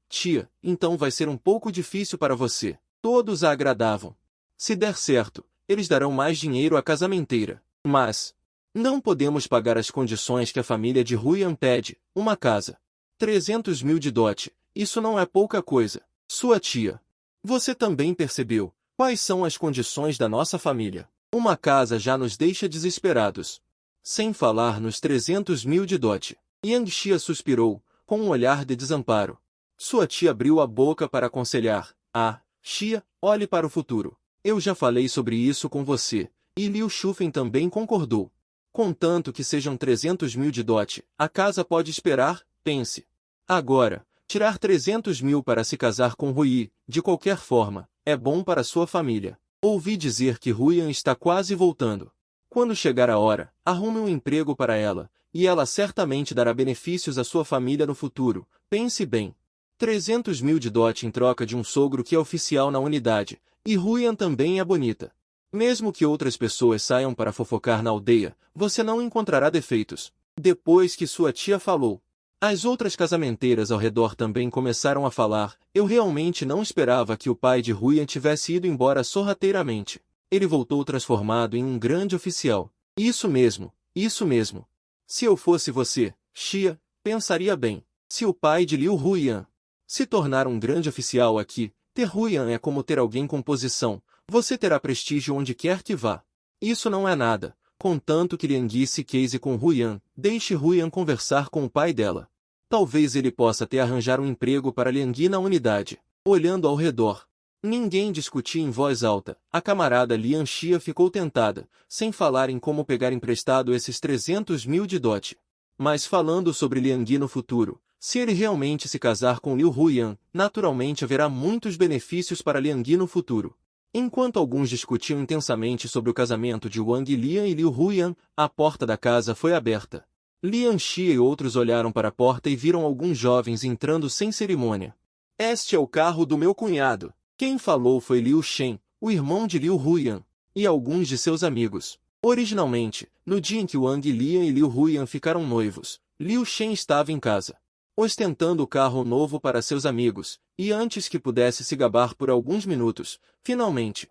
tia, então vai ser um pouco difícil para você. Todos a agradavam. Se der certo, eles darão mais dinheiro à casamenteira. Mas não podemos pagar as condições que a família de Huyan pede, uma casa. 300 mil de dote, isso não é pouca coisa. Sua tia. Você também percebeu quais são as condições da nossa família. Uma casa já nos deixa desesperados. Sem falar nos 300 mil de dote. Yang Xia suspirou, com um olhar de desamparo. Sua tia abriu a boca para aconselhar. Ah, Xia, olhe para o futuro. Eu já falei sobre isso com você, e Liu Shufen também concordou. Contanto que sejam 300 mil de dote, a casa pode esperar, pense. Agora, tirar 300 mil para se casar com Rui, de qualquer forma, é bom para sua família. Ouvi dizer que Huyan está quase voltando. Quando chegar a hora, arrume um emprego para ela, e ela certamente dará benefícios à sua família no futuro. Pense bem. 300 mil de dote em troca de um sogro que é oficial na unidade, e Huyan também é bonita. Mesmo que outras pessoas saiam para fofocar na aldeia, você não encontrará defeitos. Depois que sua tia falou, as outras casamenteiras ao redor também começaram a falar. Eu realmente não esperava que o pai de Huyan tivesse ido embora sorrateiramente. Ele voltou transformado em um grande oficial. Isso mesmo, isso mesmo. Se eu fosse você, Xia, pensaria bem. Se o pai de Liu Huyan se tornar um grande oficial aqui, ter Huyan é como ter alguém com posição. Você terá prestígio onde quer que vá. Isso não é nada. Contanto que Liang se case com Huyan, deixe Huyan conversar com o pai dela. Talvez ele possa até arranjar um emprego para Liang na unidade. Olhando ao redor, ninguém discutia em voz alta. A camarada Liang Xia ficou tentada, sem falar em como pegar emprestado esses 300 mil de dote. Mas falando sobre Liang no futuro, se ele realmente se casar com Liu Huyan, naturalmente haverá muitos benefícios para Liang no futuro. Enquanto alguns discutiam intensamente sobre o casamento de Wang Lian e Liu Huyan, a porta da casa foi aberta. Liang Xia e outros olharam para a porta e viram alguns jovens entrando sem cerimônia. Este é o carro do meu cunhado. Quem falou foi Liu Shen, o irmão de Liu Huyan, e alguns de seus amigos. Originalmente, no dia em que Wang Lian e Liu Huyan ficaram noivos, Liu Shen estava em casa, ostentando o carro novo para seus amigos, e antes que pudesse se gabar por alguns minutos, finalmente,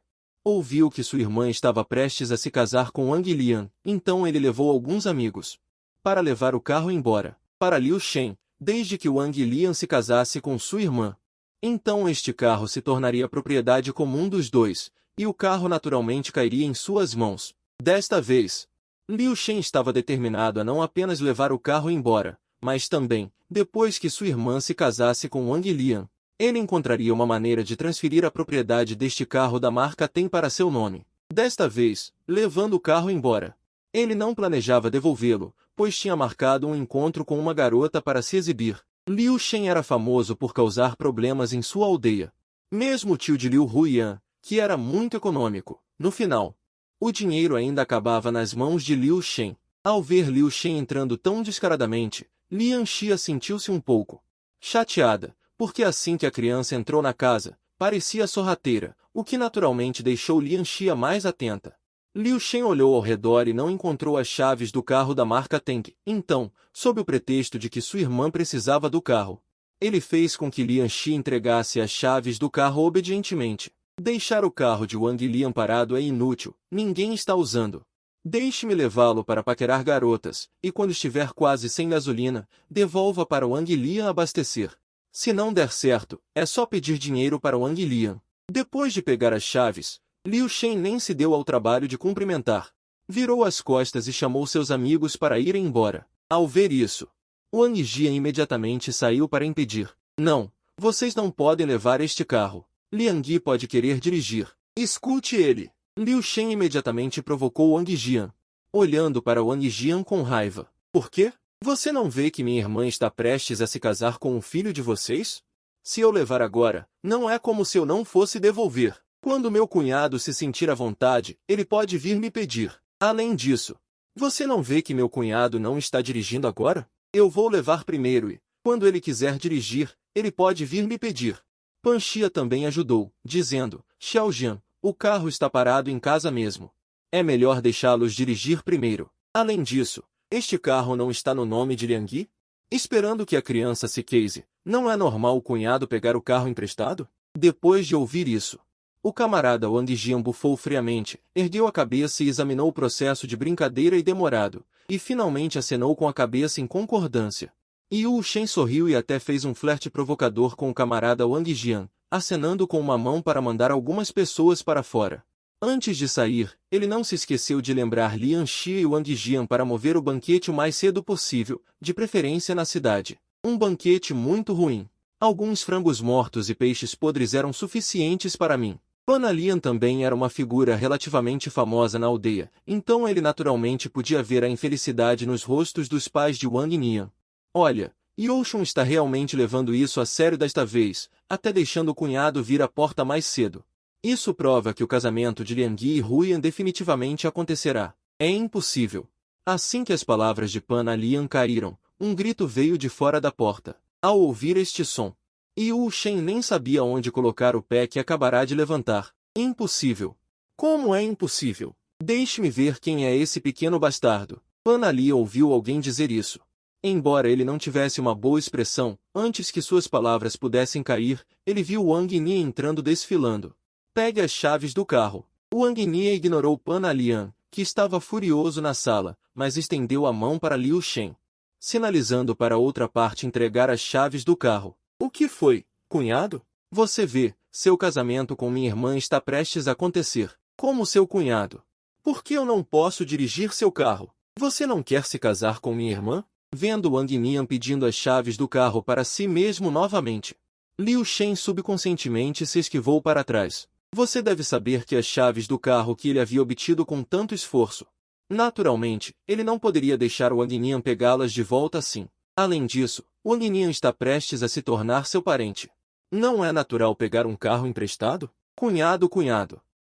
Ouviu que sua irmã estava prestes a se casar com Wang Lian, então ele levou alguns amigos para levar o carro embora para Liu Shen, desde que Wang Lian se casasse com sua irmã. Então este carro se tornaria propriedade comum dos dois, e o carro naturalmente cairia em suas mãos. Desta vez, Liu Shen estava determinado a não apenas levar o carro embora, mas também, depois que sua irmã se casasse com Wang Lian, ele encontraria uma maneira de transferir a propriedade deste carro da marca Ten para seu nome. Desta vez, levando o carro embora. Ele não planejava devolvê-lo, pois tinha marcado um encontro com uma garota para se exibir. Liu Shen era famoso por causar problemas em sua aldeia. Mesmo o tio de Liu Huiyan, que era muito econômico, no final, o dinheiro ainda acabava nas mãos de Liu Shen. Ao ver Liu Shen entrando tão descaradamente, Lian Xia sentiu-se um pouco chateada, porque assim que a criança entrou na casa, parecia sorrateira, o que naturalmente deixou Lian Xia mais atenta. Liu Shen olhou ao redor e não encontrou as chaves do carro da marca Teng. Então, sob o pretexto de que sua irmã precisava do carro, ele fez com que Lian Xi entregasse as chaves do carro obedientemente. Deixar o carro de Wang Lian parado é inútil, ninguém está usando. Deixe-me levá-lo para paquerar garotas, e quando estiver quase sem gasolina, devolva para Wang Lian abastecer. Se não der certo, é só pedir dinheiro para Wang Lian. Depois de pegar as chaves, Liu Shen nem se deu ao trabalho de cumprimentar. Virou as costas e chamou seus amigos para irem embora. Ao ver isso, Wang Jian imediatamente saiu para impedir. Não, vocês não podem levar este carro. Liang Yi pode querer dirigir. Escute ele. Liu Shen imediatamente provocou Wang Jian, olhando para Wang Jian com raiva. Por quê? Você não vê que minha irmã está prestes a se casar com um filho de vocês? Se eu levar agora, não é como se eu não fosse devolver. Quando meu cunhado se sentir à vontade, ele pode vir me pedir. Além disso, você não vê que meu cunhado não está dirigindo agora? Eu vou levar primeiro e, quando ele quiser dirigir, ele pode vir me pedir. Pan Xia também ajudou, dizendo, Xiaojian, o carro está parado em casa mesmo. É melhor deixá-los dirigir primeiro. Além disso, este carro não está no nome de Liang Yi? Esperando que a criança se case, não é normal o cunhado pegar o carro emprestado? Depois de ouvir isso, o camarada Wang Jian bufou friamente, ergueu a cabeça e examinou o processo de brincadeira e demorado, e finalmente acenou com a cabeça em concordância. Liu Shen sorriu e até fez um flerte provocador com o camarada Wang Jian, acenando com uma mão para mandar algumas pessoas para fora. Antes de sair, ele não se esqueceu de lembrar Lian Xi e Wang Jian para mover o banquete o mais cedo possível, de preferência na cidade. Um banquete muito ruim. Alguns frangos mortos e peixes podres eram suficientes para mim. Pan Lian também era uma figura relativamente famosa na aldeia, então ele naturalmente podia ver a infelicidade nos rostos dos pais de Wang Nian. Olha, Youshun está realmente levando isso a sério desta vez, até deixando o cunhado vir à porta mais cedo. Isso prova que o casamento de Liang Yi e Huiyan definitivamente acontecerá. É impossível. Assim que as palavras de Pan Lian caíram, um grito veio de fora da porta. Ao ouvir este som, Liu Shen nem sabia onde colocar o pé que acabará de levantar. Impossível. Como é impossível? Deixe-me ver quem é esse pequeno bastardo. Pan Lian ouviu alguém dizer isso. Embora ele não tivesse uma boa expressão, antes que suas palavras pudessem cair, ele viu Wang Nian entrando desfilando. Pegue as chaves do carro. Wang Nian ignorou Pan Lian, que estava furioso na sala, mas estendeu a mão para Liu Shen, sinalizando para outra parte entregar as chaves do carro. O que foi, cunhado? Você vê, seu casamento com minha irmã está prestes a acontecer. Como seu cunhado. Por que eu não posso dirigir seu carro? Você não quer se casar com minha irmã? Vendo Wang Nian pedindo as chaves do carro para si mesmo novamente, Liu Shen subconscientemente se esquivou para trás. Você deve saber que as chaves do carro que ele havia obtido com tanto esforço. Naturalmente, ele não poderia deixar Wang Nian pegá-las de volta assim. Além disso, Wang Nian está prestes a se tornar seu parente. Não é natural pegar um carro emprestado? Cunhado.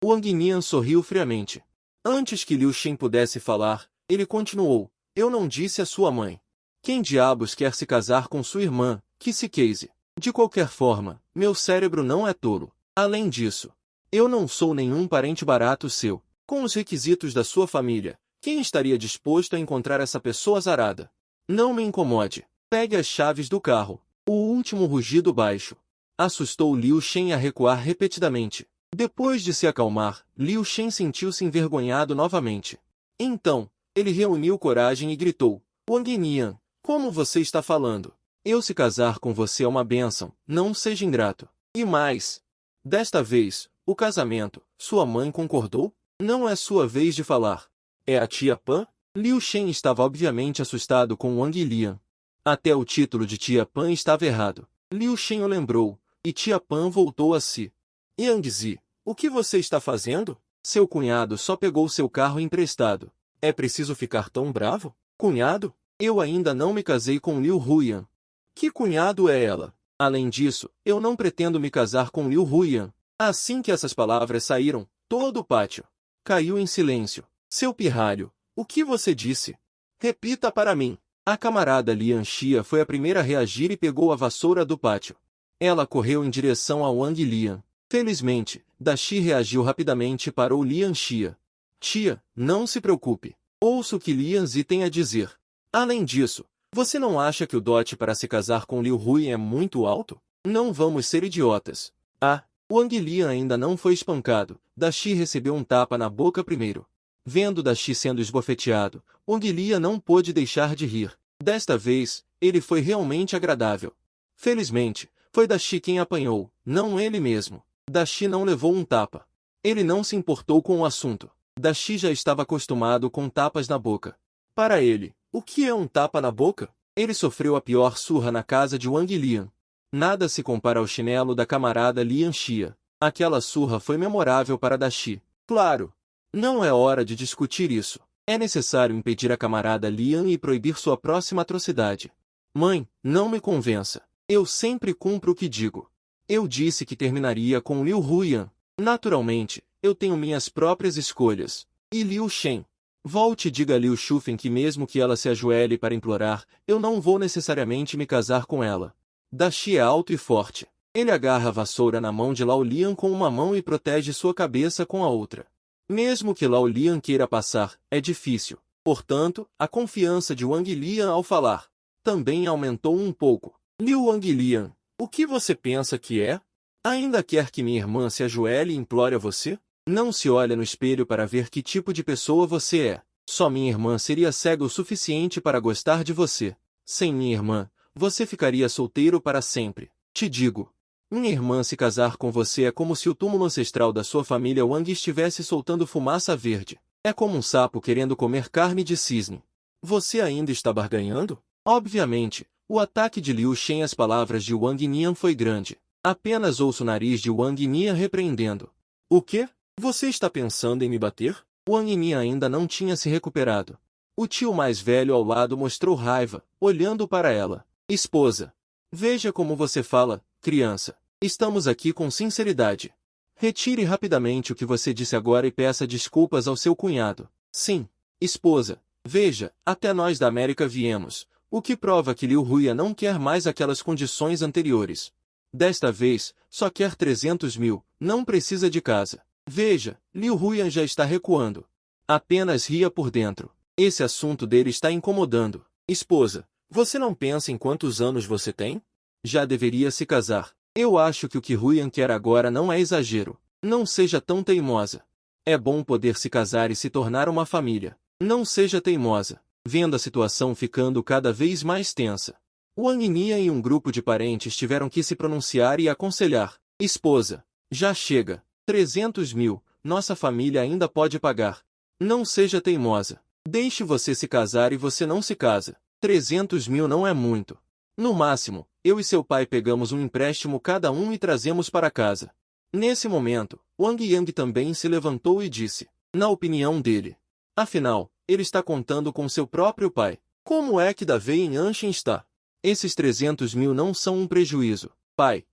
Wang Nian sorriu friamente. Antes que Liu Shen pudesse falar, ele continuou. Eu não disse à sua mãe. Quem diabos quer se casar com sua irmã, que se case? De qualquer forma, meu cérebro não é tolo. Além disso, eu não sou nenhum parente barato seu. Com os requisitos da sua família, quem estaria disposto a encontrar essa pessoa azarada? Não me incomode. Pegue as chaves do carro. O último rugido baixo assustou Liu Shen a recuar repetidamente. Depois de se acalmar, Liu Shen sentiu-se envergonhado novamente. Então, ele reuniu coragem e gritou: Wang Nian, como você está falando? Eu se casar com você é uma bênção, não seja ingrato. E mais. Desta vez, o casamento, sua mãe concordou? Não é sua vez de falar. É a tia Pan? Liu Shen estava obviamente assustado com Wang Lian. Até o título de tia Pan estava errado. Liu Shen o lembrou, e tia Pan voltou a si. Yang Zi, o que você está fazendo? Seu cunhado só pegou seu carro emprestado. É preciso ficar tão bravo? Cunhado? Eu ainda não me casei com Liu Huyan. Que cunhado é ela? Além disso, eu não pretendo me casar com Liu Huyan. Assim que essas palavras saíram, todo o pátio caiu em silêncio. Seu pirralho, o que você disse? Repita para mim. A camarada Lian Xia foi a primeira a reagir e pegou a vassoura do pátio. Ela correu em direção a Wang Lian. Felizmente, Dashi reagiu rapidamente e parou Lian Xia. Tia, não se preocupe. Ouça o que Lian Zi tem a dizer. Além disso, você não acha que o dote para se casar com Liu Hui é muito alto? Não vamos ser idiotas. Ah, Wang Lian ainda não foi espancado. Dashi recebeu um tapa na boca primeiro. Vendo Dashi sendo esbofeteado, Wang Lian não pôde deixar de rir. Desta vez, ele foi realmente agradável. Felizmente, foi Dashi quem apanhou, não ele mesmo. Dashi não levou um tapa. Ele não se importou com o assunto. Dashi já estava acostumado com tapas na boca. Para ele, o que é um tapa na boca? Ele sofreu a pior surra na casa de Wang Lian. Nada se compara ao chinelo da camarada Lian Xia. Aquela surra foi memorável para Dashi. Claro, não é hora de discutir isso. É necessário impedir a camarada Lian e proibir sua próxima atrocidade. Mãe, não me convença. Eu sempre cumpro o que digo. Eu disse que terminaria com Liu Huyan. Naturalmente, eu tenho minhas próprias escolhas. E Liu Shen? Volte e diga a Liu Shufen que mesmo que ela se ajoelhe para implorar, eu não vou necessariamente me casar com ela. Dashi é alto e forte. Ele agarra a vassoura na mão de Lao Lian com uma mão e protege sua cabeça com a outra. Mesmo que Lao Lian queira passar, é difícil. Portanto, a confiança de Wang Lian ao falar também aumentou um pouco. Liu Wang Lian, o que você pensa que é? Ainda quer que minha irmã se ajoelhe e implore a você? Não se olha no espelho para ver que tipo de pessoa você é. Só minha irmã seria cega o suficiente para gostar de você. Sem minha irmã, você ficaria solteiro para sempre. Te digo. Minha irmã se casar com você é como se o túmulo ancestral da sua família Wang estivesse soltando fumaça verde. É como um sapo querendo comer carne de cisne. Você ainda está barganhando? Obviamente, o ataque de Liu Shen às palavras de Wang Nian foi grande. Apenas ouço o nariz de Wang Nian repreendendo. O quê? Você está pensando em me bater? Wang Nian ainda não tinha se recuperado. O tio mais velho ao lado mostrou raiva, olhando para ela. Esposa. Veja como você fala, criança. Estamos aqui com sinceridade. Retire rapidamente o que você disse agora e peça desculpas ao seu cunhado. Sim, esposa. Veja, até nós da América viemos, o que prova que Liu Huyan não quer mais aquelas condições anteriores. Desta vez, só quer 300 mil, não precisa de casa. Veja, Liu Huyan já está recuando. Apenas ria por dentro. Esse assunto dele está incomodando. Esposa, você não pensa em quantos anos você tem? Já deveria se casar. Eu acho que o que Huyan quer agora não é exagero. Não seja tão teimosa. É bom poder se casar e se tornar uma família. Não seja teimosa. Vendo a situação ficando cada vez mais tensa, Wang Nian e um grupo de parentes tiveram que se pronunciar e aconselhar. Esposa, já chega. 300 mil, nossa família ainda pode pagar. Não seja teimosa. Deixe você se casar e você não se casa. 300 mil não é muito. No máximo, eu e seu pai pegamos um empréstimo cada um e trazemos para casa. Nesse momento, Wang Yang também se levantou e disse, na opinião dele. Afinal, ele está contando com seu próprio pai. Como é que Davei em Anshin está? Esses 300 mil não são um prejuízo. Pai,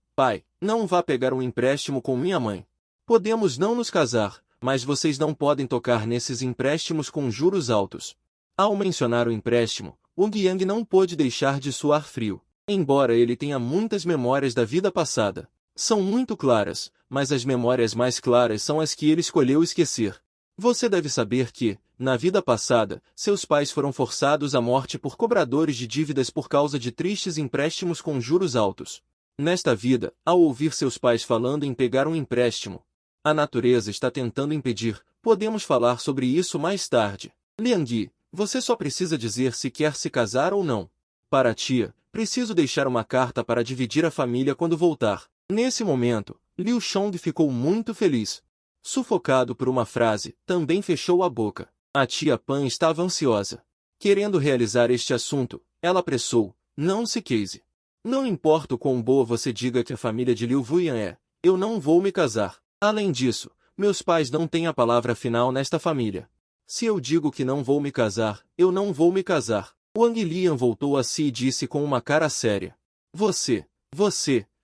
não vá pegar um empréstimo com minha mãe. Podemos não nos casar, mas vocês não podem tocar nesses empréstimos com juros altos. Ao mencionar o empréstimo, Wang Yang não pôde deixar de suar frio. Embora ele tenha muitas memórias da vida passada, são muito claras, mas as memórias mais claras são as que ele escolheu esquecer. Você deve saber que, na vida passada, seus pais foram forçados à morte por cobradores de dívidas por causa de tristes empréstimos com juros altos. Nesta vida, ao ouvir seus pais falando em pegar um empréstimo, A natureza está tentando impedir. Podemos falar sobre isso mais tarde. Liang Yi, você só precisa dizer se quer se casar ou não. Para a tia, preciso deixar uma carta para dividir a família quando voltar. Nesse momento, Liu Chong ficou muito feliz. Sufocado por uma frase, também fechou a boca. A tia Pan estava ansiosa. Querendo realizar este assunto, ela apressou, não se case. Não importa o quão boa você diga que a família de Liu Wuyan é, eu não vou me casar. Além disso, meus pais não têm a palavra final nesta família. Se eu digo que não vou me casar, eu não vou me casar. Wang Lian voltou a si e disse com uma cara séria. Você,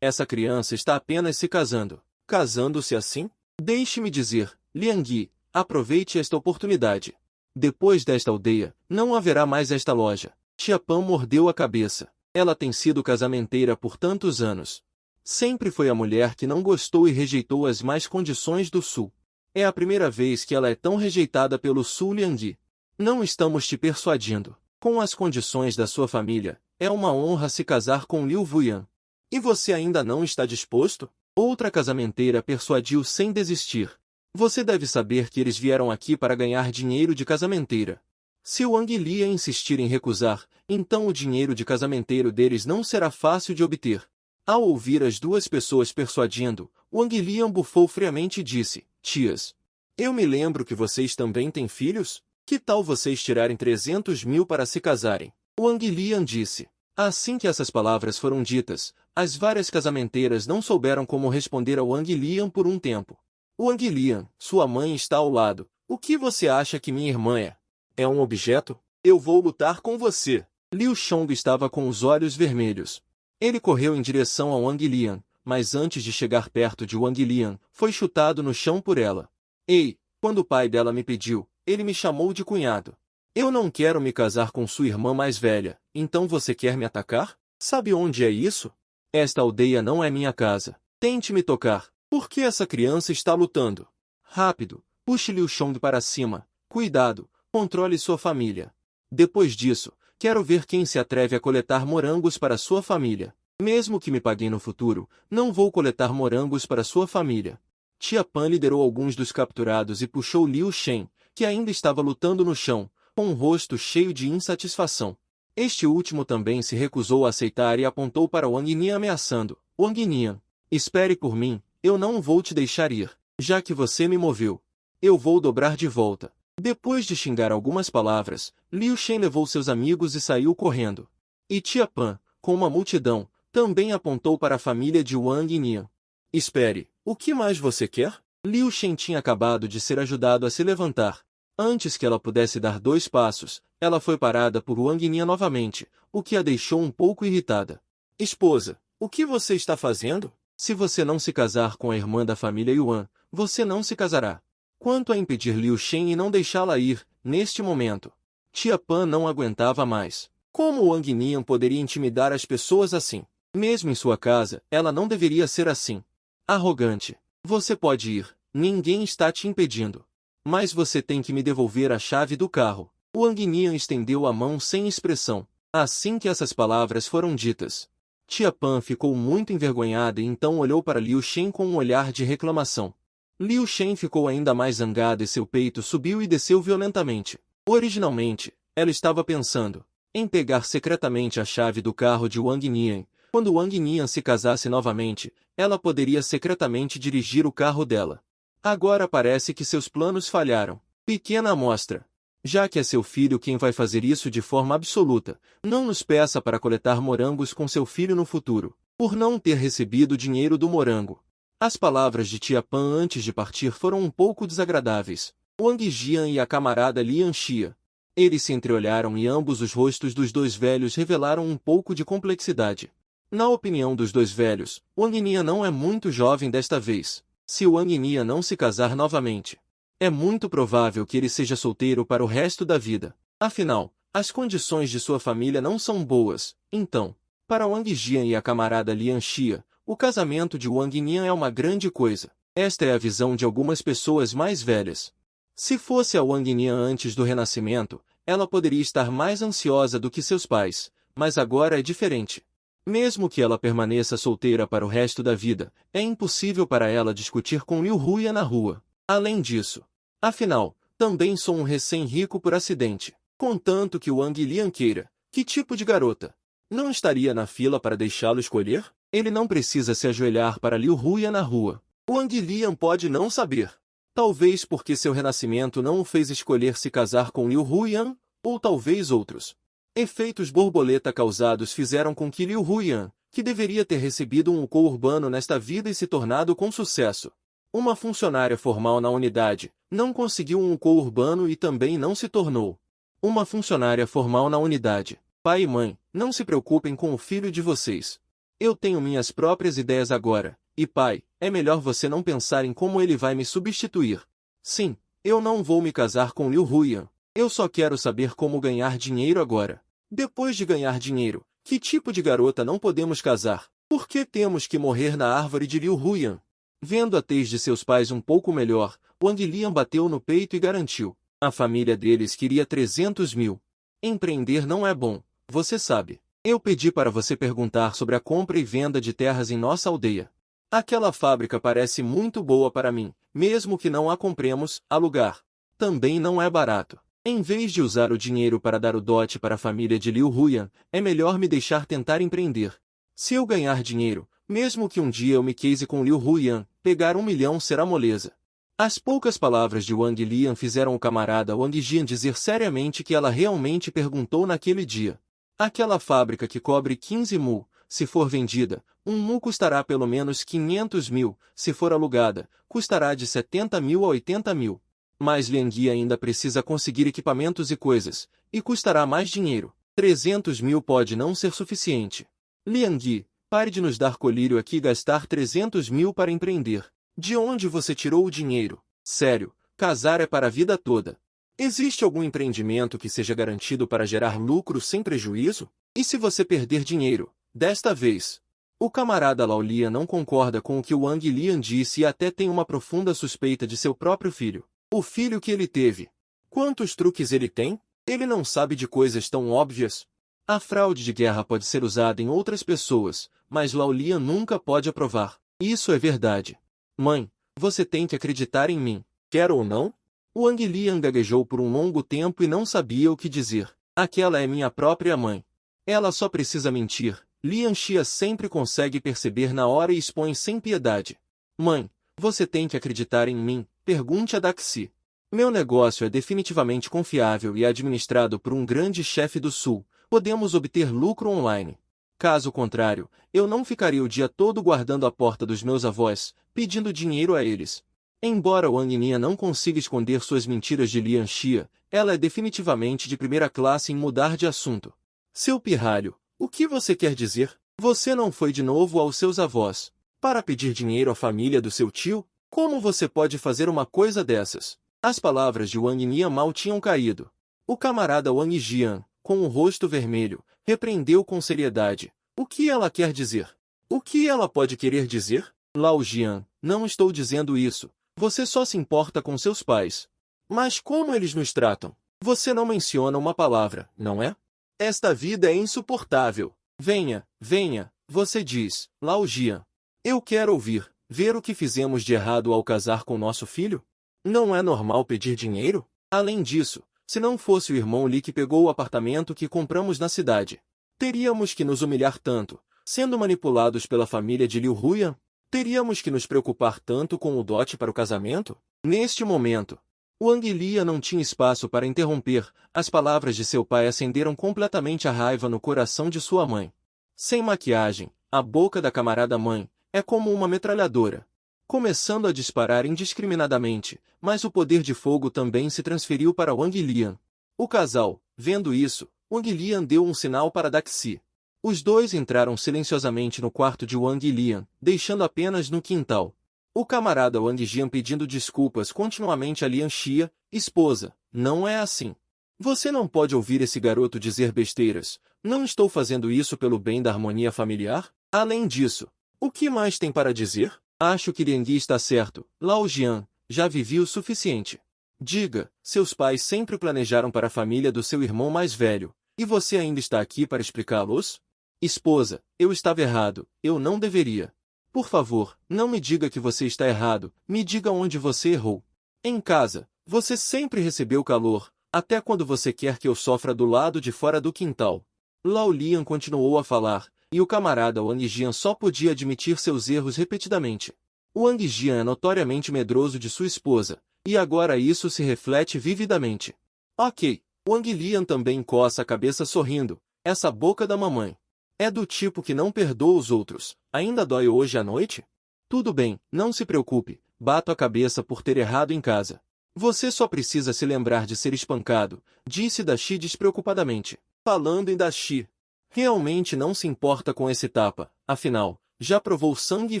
essa criança está apenas se casando. Casando-se assim? Deixe-me dizer, Liang Yi, aproveite esta oportunidade. Depois desta aldeia, não haverá mais esta loja. Tia Pan mordeu a cabeça. Ela tem sido casamenteira por tantos anos. Sempre foi a mulher que não gostou e rejeitou as más condições do Sul. É a primeira vez que ela é tão rejeitada pelo Sul. Liang Yi. Não estamos te persuadindo. Com as condições da sua família, é uma honra se casar com Liu Wuyan. E você ainda não está disposto? Outra casamenteira persuadiu sem desistir. Você deve saber que eles vieram aqui para ganhar dinheiro de casamenteira. Se Wang Lian insistir em recusar, então o dinheiro de casamenteiro deles não será fácil de obter. Ao ouvir as duas pessoas persuadindo, Wang Lian bufou friamente e disse, tias, eu me lembro que vocês também têm filhos? Que tal vocês tirarem 300 mil para se casarem? Wang Lian disse. Assim que essas palavras foram ditas, as várias casamenteiras não souberam como responder a Wang Lian por um tempo. Wang Lian, sua mãe está ao lado. O que você acha que minha irmã é? É um objeto? Eu vou lutar com você. Liu Chong estava com os olhos vermelhos. Ele correu em direção a Wang Lian, mas antes de chegar perto de Wang Lian, foi chutado no chão por ela. Ei, quando o pai dela me pediu, ele me chamou de cunhado. Eu não quero me casar com sua irmã mais velha, então você quer me atacar? Sabe onde é isso? Esta aldeia não é minha casa. Tente me tocar. Por que essa criança está lutando? Rápido, puxe Liu Chong para cima. Cuidado, controle sua família. Depois disso, quero ver quem se atreve a coletar morangos para sua família. Mesmo que me paguem no futuro, não vou coletar morangos para sua família. Tia Pan liderou alguns dos capturados e puxou Liu Shen, que ainda estava lutando no chão, com um rosto cheio de insatisfação. Este último também se recusou a aceitar e apontou para Wang Nian ameaçando. Wang Nian, espere por mim, eu não vou te deixar ir. Já que você me moveu, eu vou dobrar de volta. Depois de xingar algumas palavras, Liu Shen levou seus amigos e saiu correndo. E Tia Pan, com uma multidão, também apontou para a família de Wang Nian. Espere, o que mais você quer? Liu Shen tinha acabado de ser ajudado a se levantar. Antes que ela pudesse dar 2 passos, ela foi parada por Wang Nian novamente, o que a deixou um pouco irritada. Esposa, o que você está fazendo? Se você não se casar com a irmã da família Yuan, você não se casará. Quanto a impedir Liu Shen e não deixá-la ir, neste momento, Tia Pan não aguentava mais. Como Wang Nian poderia intimidar as pessoas assim? Mesmo em sua casa, ela não deveria ser assim. Arrogante. Você pode ir, ninguém está te impedindo. Mas você tem que me devolver a chave do carro. Wang Nian estendeu a mão sem expressão. Assim que essas palavras foram ditas, Tia Pan ficou muito envergonhada e então olhou para Liu Shen com um olhar de reclamação. Liu Shen ficou ainda mais zangada e seu peito subiu e desceu violentamente. Originalmente, ela estava pensando em pegar secretamente a chave do carro de Wang Nian. Quando Wang Nian se casasse novamente, ela poderia secretamente dirigir o carro dela. Agora parece que seus planos falharam. Pequena amostra. Já que é seu filho quem vai fazer isso de forma absoluta, não nos peça para coletar morangos com seu filho no futuro, por não ter recebido o dinheiro do morango. As palavras de Tia Pan antes de partir foram um pouco desagradáveis. Wang Jian e a camarada Lian Xia. Eles se entreolharam e ambos os rostos dos dois velhos revelaram um pouco de complexidade. Na opinião dos dois velhos, Wang Nian não é muito jovem desta vez. Se Wang Nian não se casar novamente, é muito provável que ele seja solteiro para o resto da vida. Afinal, as condições de sua família não são boas. Então, para Wang Jian e a camarada Lian Xia, o casamento de Wang Nian é uma grande coisa. Esta é a visão de algumas pessoas mais velhas. Se fosse a Wang Nian antes do renascimento, ela poderia estar mais ansiosa do que seus pais, mas agora é diferente. Mesmo que ela permaneça solteira para o resto da vida, é impossível para ela discutir com Liu Huyan na rua. Além disso, afinal, também sou um recém-rico por acidente. Contanto que o Wang Lian queira, que tipo de garota? Não estaria na fila para deixá-lo escolher? Ele não precisa se ajoelhar para Liu Huyan na rua. Wang Lian pode não saber. Talvez porque seu renascimento não o fez escolher se casar com Liu Huyan, ou talvez outros efeitos borboleta causados fizeram com que Liu Huyan, que deveria ter recebido um ukou urbano nesta vida e se tornado com sucesso uma funcionária formal na unidade, não conseguiu um ukou urbano e também não se tornou uma funcionária formal na unidade. Pai e mãe, não se preocupem com o filho de vocês. Eu tenho minhas próprias ideias agora, e pai, é melhor você não pensar em como ele vai me substituir. Sim, eu não vou me casar com Liu Huyan. Eu só quero saber como ganhar dinheiro agora. Depois de ganhar dinheiro, que tipo de garota não podemos casar? Por que temos que morrer na árvore de Liu Huyan? Vendo a tez de seus pais um pouco melhor, Wang Lian bateu no peito e garantiu. A família deles queria 300 mil. Empreender não é bom, você sabe. Eu pedi para você perguntar sobre a compra e venda de terras em nossa aldeia. Aquela fábrica parece muito boa para mim, mesmo que não a compremos, alugar. Também não é barato. Em vez de usar o dinheiro para dar o dote para a família de Liu Huyan, é melhor me deixar tentar empreender. Se eu ganhar dinheiro, mesmo que um dia eu me case com Liu Huyan, pegar 1 milhão será moleza. As poucas palavras de Wang Lian fizeram o camarada Wang Jian dizer seriamente que ela realmente perguntou naquele dia. Aquela fábrica que cobre 15 mil, se for vendida, 1 mil custará pelo menos 500 mil, se for alugada, custará de 70 mil a 80 mil. Mas Liang ainda precisa conseguir equipamentos e coisas, e custará mais dinheiro. 300 mil pode não ser suficiente. Liang, pare de nos dar colírio aqui e gastar 300 mil para empreender. De onde você tirou o dinheiro? Sério, casar é para a vida toda. Existe algum empreendimento que seja garantido para gerar lucro sem prejuízo? E se você perder dinheiro, desta vez? O camarada Lao Lian não concorda com o que Wang Lian disse e até tem uma profunda suspeita de seu próprio filho. O filho que ele teve. Quantos truques ele tem? Ele não sabe de coisas tão óbvias. A fraude de guerra pode ser usada em outras pessoas, mas Lao Lian nunca pode aprovar. Isso é verdade. Mãe, você tem que acreditar em mim, quer ou não? Wang Lian gaguejou por um longo tempo e não sabia o que dizer. Aquela é minha própria mãe. Ela só precisa mentir. Lian Xia sempre consegue perceber na hora e expõe sem piedade. Mãe, você tem que acreditar em mim, pergunte a Daxi. Meu negócio é definitivamente confiável e administrado por um grande chefe do Sul. Podemos obter lucro online. Caso contrário, eu não ficaria o dia todo guardando a porta dos meus avós, pedindo dinheiro a eles. Embora Wang Lian não consiga esconder suas mentiras de Lian Xia, ela é definitivamente de primeira classe em mudar de assunto. Seu pirralho, o que você quer dizer? Você não foi de novo aos seus avós para pedir dinheiro à família do seu tio? Como você pode fazer uma coisa dessas? As palavras de Wang Lian mal tinham caído. O camarada Wang Jian, com o rosto vermelho, repreendeu com seriedade. O que ela quer dizer? O que ela pode querer dizer? Lao Jian, não estou dizendo isso. Você só se importa com seus pais. Mas como eles nos tratam? Você não menciona uma palavra, não é? Esta vida é insuportável. Venha, venha, você diz, Lao Jian. Eu quero ouvir, ver o que fizemos de errado ao casar com nosso filho? Não é normal pedir dinheiro? Além disso, se não fosse o irmão Li que pegou o apartamento que compramos na cidade, teríamos que nos humilhar tanto, sendo manipulados pela família de Liu Huyan? Teríamos que nos preocupar tanto com o dote para o casamento? Neste momento, Wang Lian não tinha espaço para interromper. As palavras de seu pai acenderam completamente a raiva no coração de sua mãe. Sem maquiagem, a boca da camarada mãe é como uma metralhadora, começando a disparar indiscriminadamente, mas o poder de fogo também se transferiu para Wang Lian. O casal, vendo isso, Wang Lian deu um sinal para Daxi. Os dois entraram silenciosamente no quarto de Wang Lian, deixando apenas no quintal o camarada Wang Jian pedindo desculpas continuamente a Lian Xia, esposa. Não é assim. Você não pode ouvir esse garoto dizer besteiras. Não estou fazendo isso pelo bem da harmonia familiar? Além disso, o que mais tem para dizer? Acho que Liang está certo. Lao Jian, já vivi o suficiente. Diga, seus pais sempre planejaram para a família do seu irmão mais velho, e você ainda está aqui para explicá-los? Esposa, eu estava errado, eu não deveria. Por favor, não me diga que você está errado, me diga onde você errou. Em casa, você sempre recebeu calor, até quando você quer que eu sofra do lado de fora do quintal. Lao Lian continuou a falar, e o camarada Wang Jian só podia admitir seus erros repetidamente. Wang Jian é notoriamente medroso de sua esposa, e agora isso se reflete vividamente. Ok, Wang Lian também coça a cabeça sorrindo, essa boca da mamãe. É do tipo que não perdoa os outros, ainda dói hoje à noite? Tudo bem, não se preocupe, bato a cabeça por ter errado em casa. Você só precisa se lembrar de ser espancado, disse Dashi despreocupadamente. Falando em Dashi, realmente não se importa com esse tapa, afinal, já provou sangue e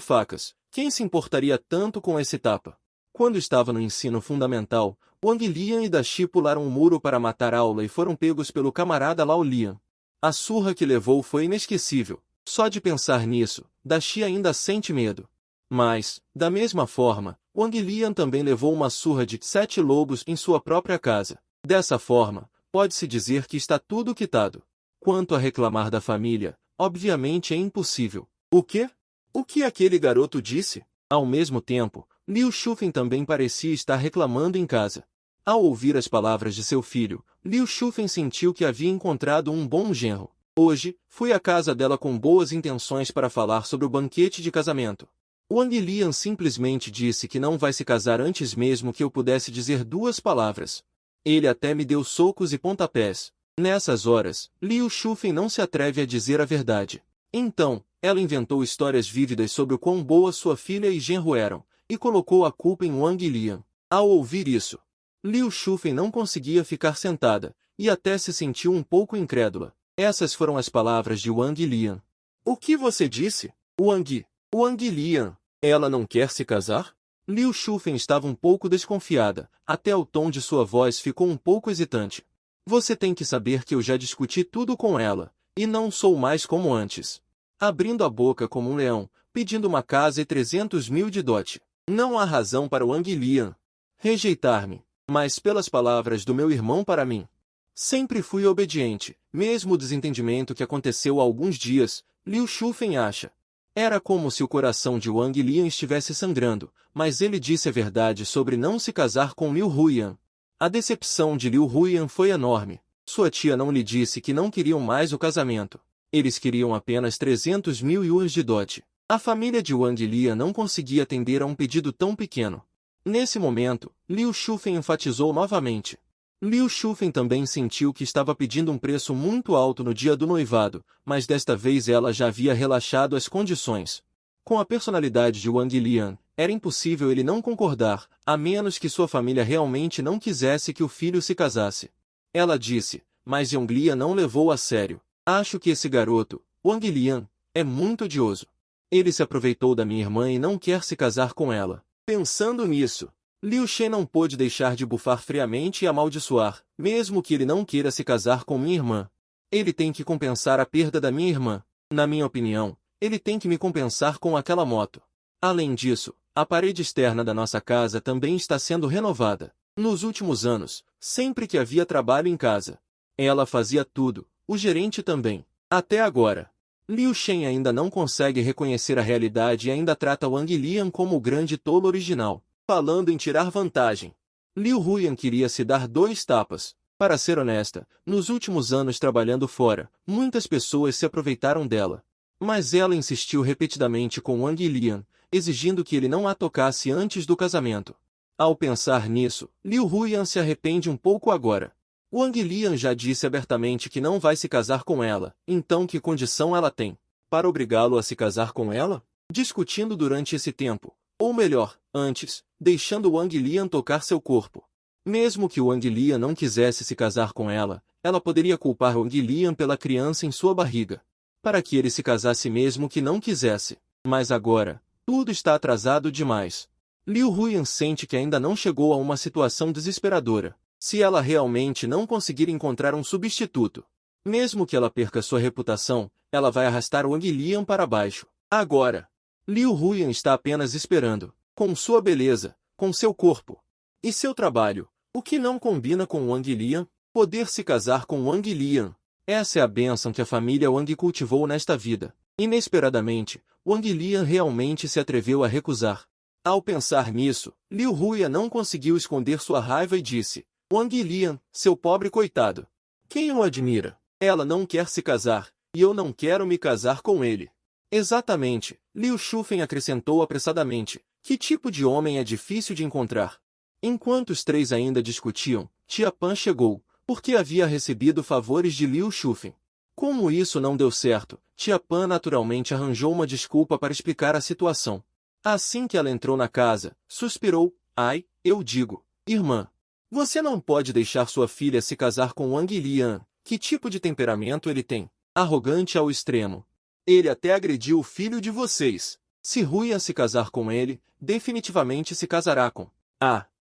facas, quem se importaria tanto com esse tapa? Quando estava no ensino fundamental, Wang Lian e Dashi pularam um muro para matar a aula e foram pegos pelo camarada Lao Lian. A surra que levou foi inesquecível. Só de pensar nisso, Dashi ainda sente medo. Mas, da mesma forma, Wang Lian também levou uma surra de 7 lobos em sua própria casa. Dessa forma, pode-se dizer que está tudo quitado. Quanto a reclamar da família, obviamente é impossível. O quê? O que aquele garoto disse? Ao mesmo tempo, Liu Shufen também parecia estar reclamando em casa. Ao ouvir as palavras de seu filho, Liu Shufen sentiu que havia encontrado um bom genro. Hoje, fui à casa dela com boas intenções para falar sobre o banquete de casamento. Wang Lian simplesmente disse que não vai se casar antes mesmo que eu pudesse dizer 2 palavras. Ele até me deu socos e pontapés. Nessas horas, Liu Shufen não se atreve a dizer a verdade. Então, ela inventou histórias vívidas sobre o quão boa sua filha e genro eram, e colocou a culpa em Wang Lian. Ao ouvir isso, Liu Shufen não conseguia ficar sentada, e até se sentiu um pouco incrédula. Essas foram as palavras de Wang Lian. O que você disse? Wang Lian, ela não quer se casar? Liu Shufen estava um pouco desconfiada, até o tom de sua voz ficou um pouco hesitante. Você tem que saber que eu já discuti tudo com ela, e não sou mais como antes. Abrindo a boca como um leão, pedindo uma casa e 300 mil de dote. Não há razão para Wang Lian rejeitar-me, mas pelas palavras do meu irmão para mim. Sempre fui obediente, mesmo o desentendimento que aconteceu há alguns dias, Liu Shufen acha. Era como se o coração de Wang Lian estivesse sangrando, mas ele disse a verdade sobre não se casar com Liu Huiyan. A decepção de Liu Huiyan foi enorme. Sua tia não lhe disse que não queriam mais o casamento. Eles queriam apenas 300 mil yuans de dote. A família de Wang Lian não conseguia atender a um pedido tão pequeno. Nesse momento, Liu Shufen enfatizou novamente. Liu Shufen também sentiu que estava pedindo um preço muito alto no dia do noivado, mas desta vez ela já havia relaxado as condições. Com a personalidade de Wang Lian, era impossível ele não concordar, a menos que sua família realmente não quisesse que o filho se casasse. Ela disse, mas Wang Lian não levou a sério. Acho que esse garoto, Wang Lian, é muito odioso. Ele se aproveitou da minha irmã e não quer se casar com ela. Pensando nisso, Liu Shen não pôde deixar de bufar friamente e amaldiçoar, mesmo que ele não queira se casar com minha irmã. Ele tem que compensar a perda da minha irmã. Na minha opinião, ele tem que me compensar com aquela moto. Além disso, a parede externa da nossa casa também está sendo renovada. Nos últimos anos, sempre que havia trabalho em casa, ela fazia tudo, o gerente também. Até agora, Liu Shen ainda não consegue reconhecer a realidade e ainda trata Wang Lian como o grande tolo original. Falando em tirar vantagem, Liu Huiyan queria se dar 2 tapas. Para ser honesta, nos últimos anos trabalhando fora, muitas pessoas se aproveitaram dela. Mas ela insistiu repetidamente com Wang Lian, exigindo que ele não a tocasse antes do casamento. Ao pensar nisso, Liu Huiyan se arrepende um pouco agora. Wang Lian já disse abertamente que não vai se casar com ela, então que condição ela tem para obrigá-lo a se casar com ela? Discutindo durante esse tempo, ou melhor, antes, deixando Wang Lian tocar seu corpo. Mesmo que Wang Lian não quisesse se casar com ela, ela poderia culpar Wang Lian pela criança em sua barriga, para que ele se casasse mesmo que não quisesse. Mas agora, tudo está atrasado demais. Liu Huiyan sente que ainda não chegou a uma situação desesperadora. Se ela realmente não conseguir encontrar um substituto, mesmo que ela perca sua reputação, ela vai arrastar Wang Lian para baixo. Agora, Liu Huiyan está apenas esperando, com sua beleza, com seu corpo e seu trabalho, o que não combina com Wang Lian, poder se casar com Wang Lian. Essa é a bênção que a família Wang cultivou nesta vida. Inesperadamente, Wang Lian realmente se atreveu a recusar. Ao pensar nisso, Liu Huya não conseguiu esconder sua raiva e disse: Wang Lian, seu pobre coitado. Quem o admira? Ela não quer se casar, e eu não quero me casar com ele. Exatamente, Liu Shufen acrescentou apressadamente. Que tipo de homem é difícil de encontrar? Enquanto os três ainda discutiam, Tia Pan chegou, porque havia recebido favores de Liu Shufen. Como isso não deu certo, Tia Pan naturalmente arranjou uma desculpa para explicar a situação. Assim que ela entrou na casa, suspirou: Ai, eu digo, irmã, você não pode deixar sua filha se casar com Wang Lian. Que tipo de temperamento ele tem? Arrogante ao extremo. Ele até agrediu o filho de vocês. Se Huyan se casar com ele, definitivamente se casará com...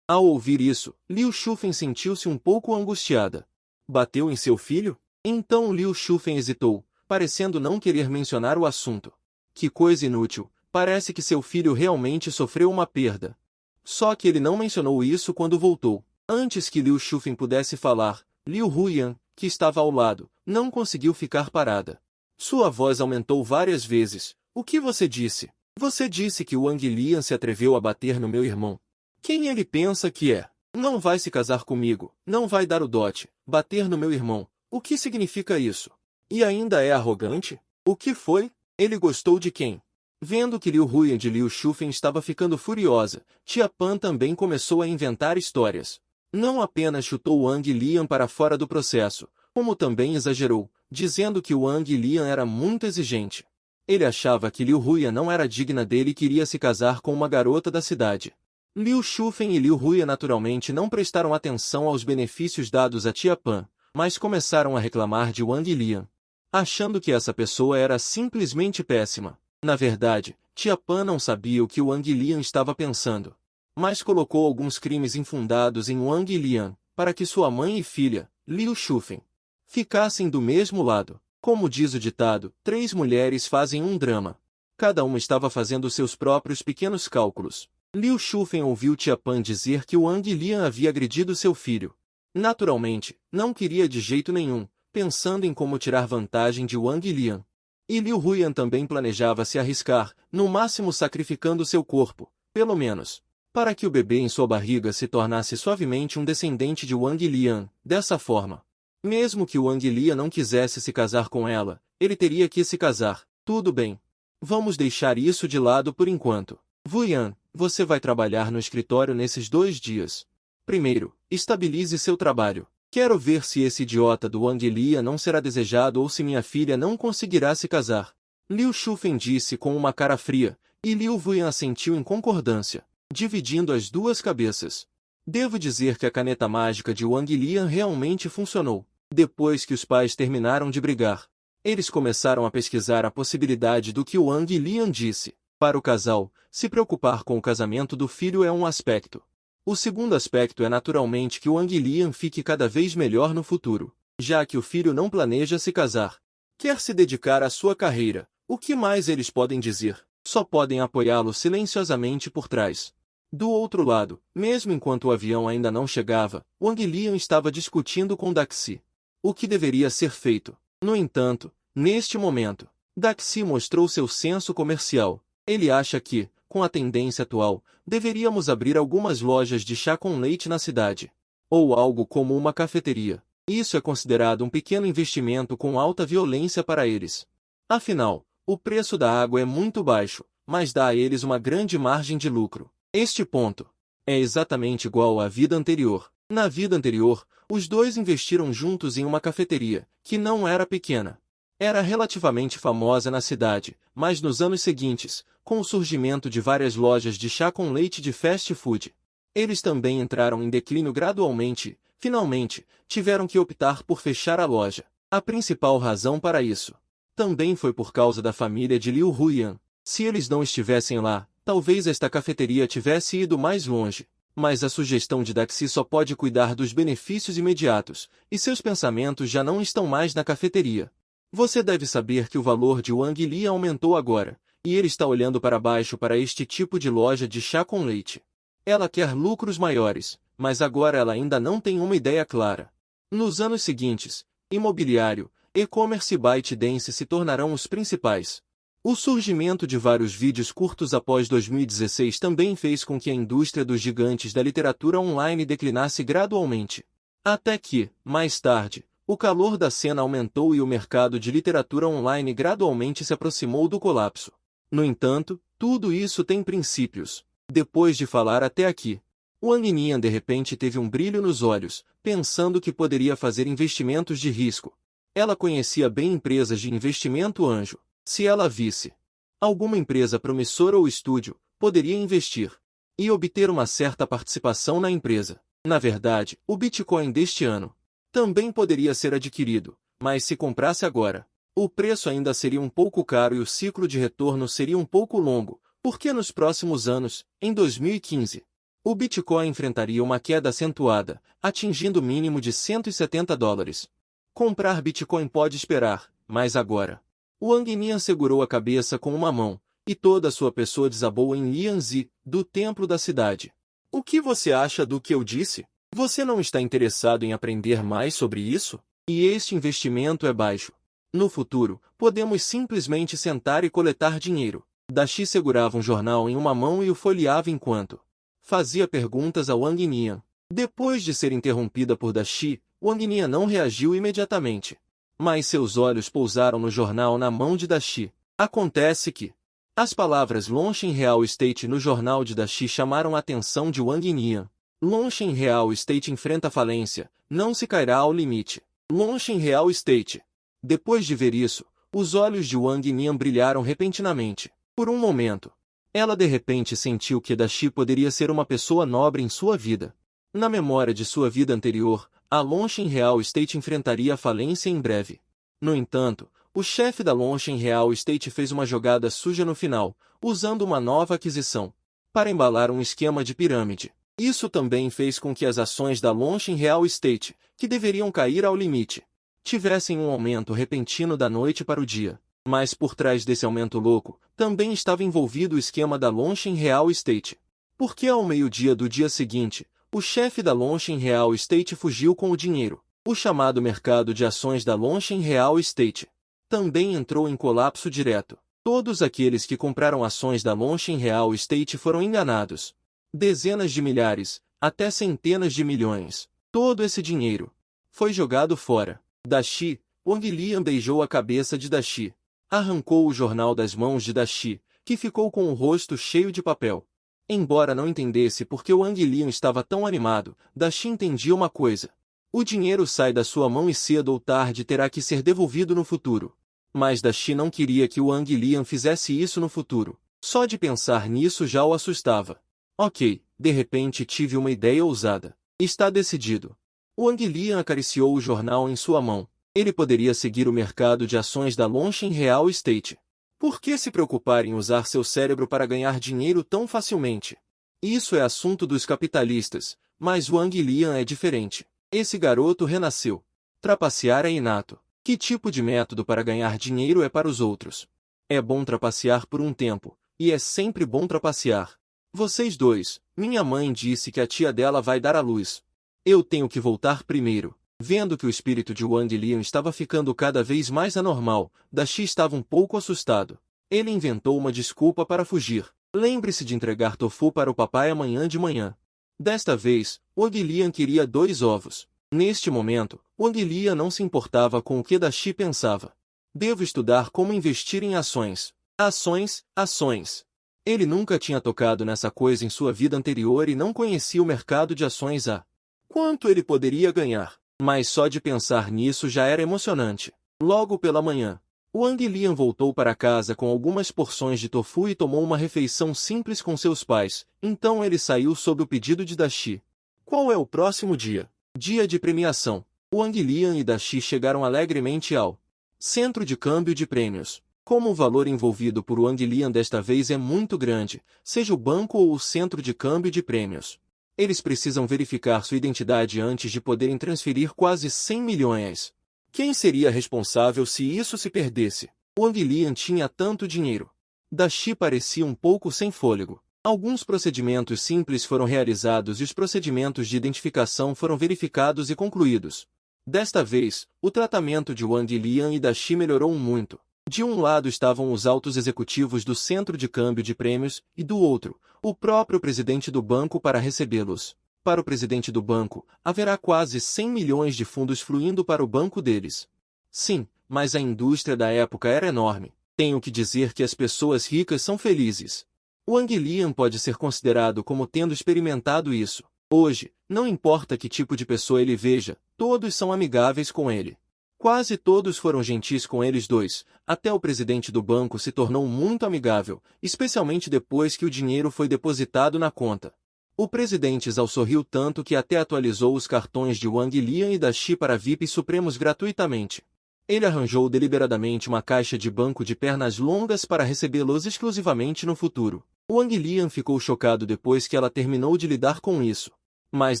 Ao ouvir isso, Liu Shufen sentiu-se um pouco angustiada. Bateu em seu filho? Então Liu Shufen hesitou, parecendo não querer mencionar o assunto. Que coisa inútil, parece que seu filho realmente sofreu uma perda. Só que ele não mencionou isso quando voltou. Antes que Liu Shufen pudesse falar, Liu Huyan, que estava ao lado, não conseguiu ficar parada. Sua voz aumentou várias vezes. O que você disse? Você disse que Wang Lian se atreveu a bater no meu irmão. Quem ele pensa que é? Não vai se casar comigo, não vai dar o dote, bater no meu irmão. O que significa isso? E ainda é arrogante? O que foi? Ele gostou de quem? Vendo que Liu Huyan de Liu Shufen estava ficando furiosa, Tia Pan também começou a inventar histórias. Não apenas chutou Wang Lian para fora do processo, como também exagerou, dizendo que Wang Lian era muito exigente. Ele achava que Liu Huyan não era digna dele e queria se casar com uma garota da cidade. Liu Shufen e Liu Huyan naturalmente não prestaram atenção aos benefícios dados a Tia Pan, mas começaram a reclamar de Wang Lian, achando que essa pessoa era simplesmente péssima. Na verdade, Tia Pan não sabia o que Wang Lian estava pensando, mas colocou alguns crimes infundados em Wang Lian, para que sua mãe e filha, Liu Shufen, ficassem do mesmo lado. Como diz o ditado, 3 mulheres fazem um drama. Cada uma estava fazendo seus próprios pequenos cálculos. Liu Shufen ouviu Tia Pan dizer que Wang Lian havia agredido seu filho. Naturalmente, não queria de jeito nenhum, pensando em como tirar vantagem de Wang Lian. E Liu Huyan também planejava se arriscar, no máximo sacrificando seu corpo, pelo menos, para que o bebê em sua barriga se tornasse suavemente um descendente de Wang Lian. Dessa forma, mesmo que Wang Lian não quisesse se casar com ela, ele teria que se casar. Tudo bem. Vamos deixar isso de lado por enquanto. Huyan, você vai trabalhar no escritório nesses 2 dias. Primeiro, estabilize seu trabalho. Quero ver se esse idiota do Wang Lian não será desejado ou se minha filha não conseguirá se casar. Liu Shufen disse com uma cara fria, e Liu Huyan assentiu em concordância, dividindo as 2 cabeças. Devo dizer que a caneta mágica de Wang Lian realmente funcionou. Depois que os pais terminaram de brigar, eles começaram a pesquisar a possibilidade do que Wang Lian disse. Para o casal, se preocupar com o casamento do filho é um aspecto. O segundo aspecto é naturalmente que Wang Lian fique cada vez melhor no futuro, já que o filho não planeja se casar. Quer se dedicar à sua carreira. O que mais eles podem dizer? Só podem apoiá-lo silenciosamente por trás. Do outro lado, mesmo enquanto o avião ainda não chegava, Wang Lian estava discutindo com Daxi. O que deveria ser feito? No entanto, neste momento, Daxi mostrou seu senso comercial. Ele acha que, com a tendência atual, deveríamos abrir algumas lojas de chá com leite na cidade. Ou algo como uma cafeteria. Isso é considerado um pequeno investimento com alta violência para eles. Afinal, o preço da água é muito baixo, mas dá a eles uma grande margem de lucro. Este ponto é exatamente igual à vida anterior. Na vida anterior, os dois investiram juntos em uma cafeteria, que não era pequena. Era relativamente famosa na cidade, mas nos anos seguintes, com o surgimento de várias lojas de chá com leite de fast food, eles também entraram em declínio gradualmente. Finalmente, tiveram que optar por fechar a loja. A principal razão para isso também foi por causa da família de Liu Huyan. Se eles não estivessem lá, talvez esta cafeteria tivesse ido mais longe. Mas a sugestão de Daxi só pode cuidar dos benefícios imediatos, e seus pensamentos já não estão mais na cafeteria. Você deve saber que o valor de Wang Lian aumentou agora, e ele está olhando para baixo para este tipo de loja de chá com leite. Ela quer lucros maiores, mas agora ela ainda não tem uma ideia clara. Nos anos seguintes, imobiliário, e-commerce e ByteDance se tornarão os principais. O surgimento de vários vídeos curtos após 2016 também fez com que a indústria dos gigantes da literatura online declinasse gradualmente. Até que, mais tarde, o calor da cena aumentou e o mercado de literatura online gradualmente se aproximou do colapso. No entanto, tudo isso tem princípios. Depois de falar até aqui, Wang Nian de repente teve um brilho nos olhos, pensando que poderia fazer investimentos de risco. Ela conhecia bem empresas de investimento anjo. Se ela visse alguma empresa promissora ou estúdio, poderia investir e obter uma certa participação na empresa. Na verdade, o Bitcoin deste ano também poderia ser adquirido, mas se comprasse agora, o preço ainda seria um pouco caro e o ciclo de retorno seria um pouco longo, porque nos próximos anos, em 2015, o Bitcoin enfrentaria uma queda acentuada, atingindo o mínimo de $170. Comprar Bitcoin pode esperar, mas agora. Wang Nian segurou a cabeça com uma mão, e toda a sua pessoa desabou em Lianzi, do templo da cidade. O que você acha do que eu disse? Você não está interessado em aprender mais sobre isso? E este investimento é baixo. No futuro, podemos simplesmente sentar e coletar dinheiro. Dashi segurava um jornal em uma mão e o folheava enquanto fazia perguntas a Wang Nian. Depois de ser interrompida por Dashi, Wang Nian não reagiu imediatamente. Mas seus olhos pousaram no jornal na mão de Dashi. Acontece que as palavras Longshin Real Estate no jornal de Dashi chamaram a atenção de Wang Nian. Longshin Real Estate enfrenta falência, não se cairá ao limite. Longshin Real Estate. Depois de ver isso, os olhos de Wang Nian brilharam repentinamente. Por um momento, ela de repente sentiu que Dashi poderia ser uma pessoa nobre em sua vida. Na memória de sua vida anterior, a Longshin Real Estate enfrentaria a falência em breve. No entanto, o chefe da Longshin Real Estate fez uma jogada suja no final, usando uma nova aquisição para embalar um esquema de pirâmide. Isso também fez com que as ações da Longshin Real Estate, que deveriam cair ao limite, tivessem um aumento repentino da noite para o dia. Mas por trás desse aumento louco, também estava envolvido o esquema da Longshin Real Estate. Porque ao meio-dia do dia seguinte, o chefe da Longshin Real Estate fugiu com o dinheiro. O chamado mercado de ações da Longshin Real Estate também entrou em colapso direto. Todos aqueles que compraram ações da Longshin Real Estate foram enganados. Dezenas de milhares, até centenas de milhões. Todo esse dinheiro foi jogado fora. Dashi, Wang Lian beijou a cabeça de Dashi. Arrancou o jornal das mãos de Dashi, que ficou com o rosto cheio de papel. Embora não entendesse por que Wang Lian estava tão animado, Dashi entendia uma coisa. O dinheiro sai da sua mão e cedo ou tarde terá que ser devolvido no futuro. Mas Dashi não queria que Wang Lian fizesse isso no futuro. Só de pensar nisso já o assustava. Ok, de repente tive uma ideia ousada. Está decidido. Wang Lian acariciou o jornal em sua mão. Ele poderia seguir o mercado de ações da Longshin Real Estate. Por que se preocupar em usar seu cérebro para ganhar dinheiro tão facilmente? Isso é assunto dos capitalistas, mas Wang Lian é diferente. Esse garoto renasceu. Trapacear é inato. Que tipo de método para ganhar dinheiro é para os outros? É bom trapacear por um tempo, e é sempre bom trapacear. Vocês dois, minha mãe disse que a tia dela vai dar à luz. Eu tenho que voltar primeiro. Vendo que o espírito de Wang Lian estava ficando cada vez mais anormal, Dashi estava um pouco assustado. Ele inventou uma desculpa para fugir. Lembre-se de entregar tofu para o papai amanhã de manhã. Desta vez, Wang Lian queria 2 ovos. Neste momento, Wang Lian não se importava com o que Dashi pensava. Devo estudar como investir em ações. Ações. Ele nunca tinha tocado nessa coisa em sua vida anterior e não conhecia o mercado de ações a quanto ele poderia ganhar. Mas só de pensar nisso já era emocionante. Logo pela manhã, Wang Lian voltou para casa com algumas porções de tofu e tomou uma refeição simples com seus pais. Então ele saiu sob o pedido de Dashi. Qual é o próximo dia? Dia de premiação. Wang Lian e Dashi chegaram alegremente ao centro de câmbio de prêmios. Como o valor envolvido por Wang Lian desta vez é muito grande, seja o banco ou o centro de câmbio de prêmios, eles precisam verificar sua identidade antes de poderem transferir quase 100 milhões. Quem seria responsável se isso se perdesse? Wang Lian tinha tanto dinheiro. Dashi parecia um pouco sem fôlego. Alguns procedimentos simples foram realizados e os procedimentos de identificação foram verificados e concluídos. Desta vez, o tratamento de Wang Lian e da Shi melhorou muito. De um lado estavam os altos executivos do centro de câmbio de prêmios, e do outro, o próprio presidente do banco para recebê-los. Para o presidente do banco, haverá quase 100 milhões de fundos fluindo para o banco deles. Sim, mas a indústria da época era enorme. Tenho que dizer que as pessoas ricas são felizes. Wang Lian pode ser considerado como tendo experimentado isso. Hoje, não importa que tipo de pessoa ele veja, todos são amigáveis com ele. Quase todos foram gentis com eles dois, até o presidente do banco se tornou muito amigável, especialmente depois que o dinheiro foi depositado na conta. O presidente Zhao sorriu tanto que até atualizou os cartões de Wang Lian e da Shi para VIPs supremos gratuitamente. Ele arranjou deliberadamente uma caixa de banco de pernas longas para recebê-los exclusivamente no futuro. Wang Lian ficou chocado depois que ela terminou de lidar com isso. Mas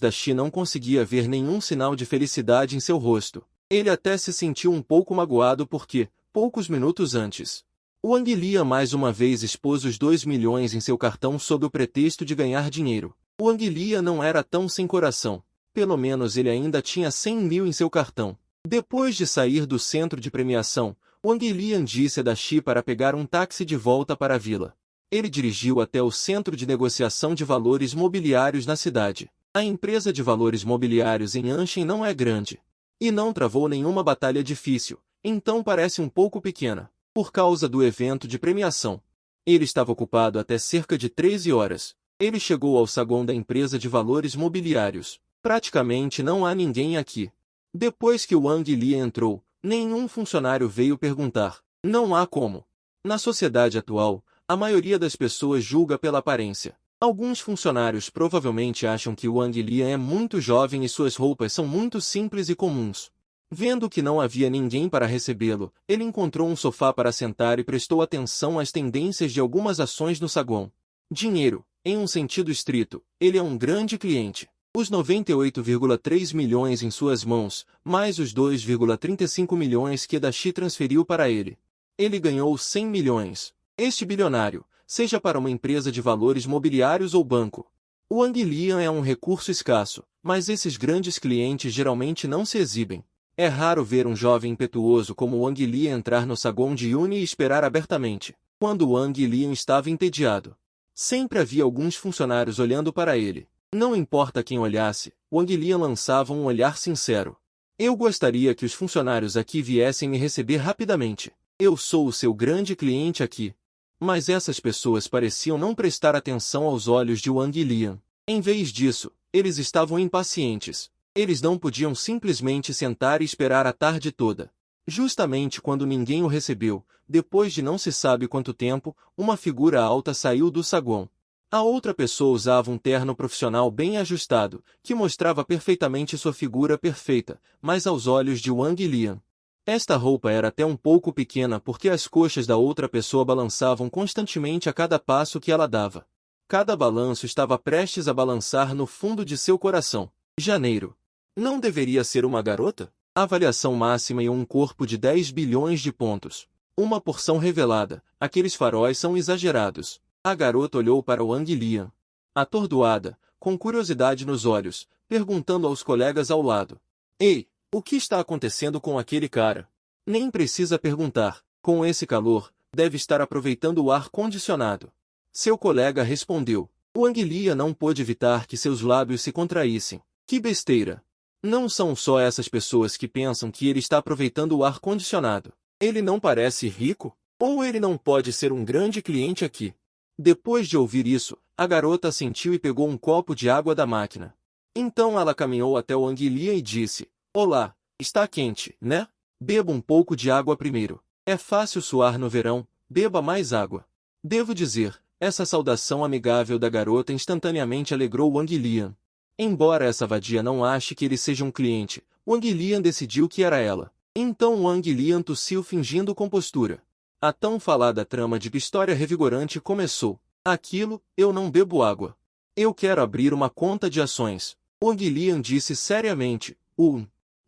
da Shi não conseguia ver nenhum sinal de felicidade em seu rosto. Ele até se sentiu um pouco magoado porque, poucos minutos antes, Wang Lian mais uma vez expôs os 2 milhões em seu cartão sob o pretexto de ganhar dinheiro. Wang Lian não era tão sem coração. Pelo menos ele ainda tinha 100 mil em seu cartão. Depois de sair do centro de premiação, Wang Lian disse a da Shi para pegar um táxi de volta para a vila. Ele dirigiu até o centro de negociação de valores mobiliários na cidade. A empresa de valores mobiliários em Anshin não é grande. E não travou nenhuma batalha difícil, então parece um pouco pequena, por causa do evento de premiação. Ele estava ocupado até cerca de 13 horas. Ele chegou ao saguão da empresa de valores mobiliários. Praticamente não há ninguém aqui. Depois que Wang Lian entrou, nenhum funcionário veio perguntar. Não há como. Na sociedade atual, a maioria das pessoas julga pela aparência. Alguns funcionários provavelmente acham que Wang Lian é muito jovem e suas roupas são muito simples e comuns. Vendo que não havia ninguém para recebê-lo, ele encontrou um sofá para sentar e prestou atenção às tendências de algumas ações no saguão. Dinheiro, em um sentido estrito, ele é um grande cliente. Os 98,3 milhões em suas mãos, mais os 2,35 milhões que da Shi transferiu para ele. Ele ganhou 100 milhões. Este bilionário, seja para uma empresa de valores mobiliários ou banco. O Wang Lian é um recurso escasso, mas esses grandes clientes geralmente não se exibem. É raro ver um jovem impetuoso como Wang Lian entrar no saguão de Yuni e esperar abertamente, quando Wang Lian estava entediado. Sempre havia alguns funcionários olhando para ele. Não importa quem olhasse, Wang Lian lançava um olhar sincero. Eu gostaria que os funcionários aqui viessem me receber rapidamente. Eu sou o seu grande cliente aqui. Mas essas pessoas pareciam não prestar atenção aos olhos de Wang Lian. Em vez disso, eles estavam impacientes. Eles não podiam simplesmente sentar e esperar a tarde toda. Justamente quando ninguém o recebeu, depois de não se sabe quanto tempo, uma figura alta saiu do saguão. A outra pessoa usava um terno profissional bem ajustado, que mostrava perfeitamente sua figura perfeita, mas aos olhos de Wang Lian, esta roupa era até um pouco pequena porque as coxas da outra pessoa balançavam constantemente a cada passo que ela dava. Cada balanço estava prestes a balançar no fundo de seu coração. Janeiro. Não deveria ser uma garota? Avaliação máxima e um corpo de 10 bilhões de pontos. Uma porção revelada. Aqueles faróis são exagerados. A garota olhou para Wang Lian, atordoada, com curiosidade nos olhos, perguntando aos colegas ao lado. Ei! O que está acontecendo com aquele cara? Nem precisa perguntar. Com esse calor, deve estar aproveitando o ar-condicionado. Seu colega respondeu. Wang Lian não pôde evitar que seus lábios se contraíssem. Que besteira! Não são só essas pessoas que pensam que ele está aproveitando o ar-condicionado. Ele não parece rico? Ou ele não pode ser um grande cliente aqui? Depois de ouvir isso, a garota assentiu e pegou um copo de água da máquina. Então ela caminhou até Wang Lian e disse. Olá, está quente, né? Beba um pouco de água primeiro. É fácil suar no verão, beba mais água. Devo dizer, essa saudação amigável da garota instantaneamente alegrou Wang Lian. Embora essa vadia não ache que ele seja um cliente, Wang Lian decidiu que era ela. Então Wang Lian tossiu fingindo compostura. A tão falada trama de história revigorante começou. Aquilo, eu não bebo água. Eu quero abrir uma conta de ações. Wang Lian disse seriamente.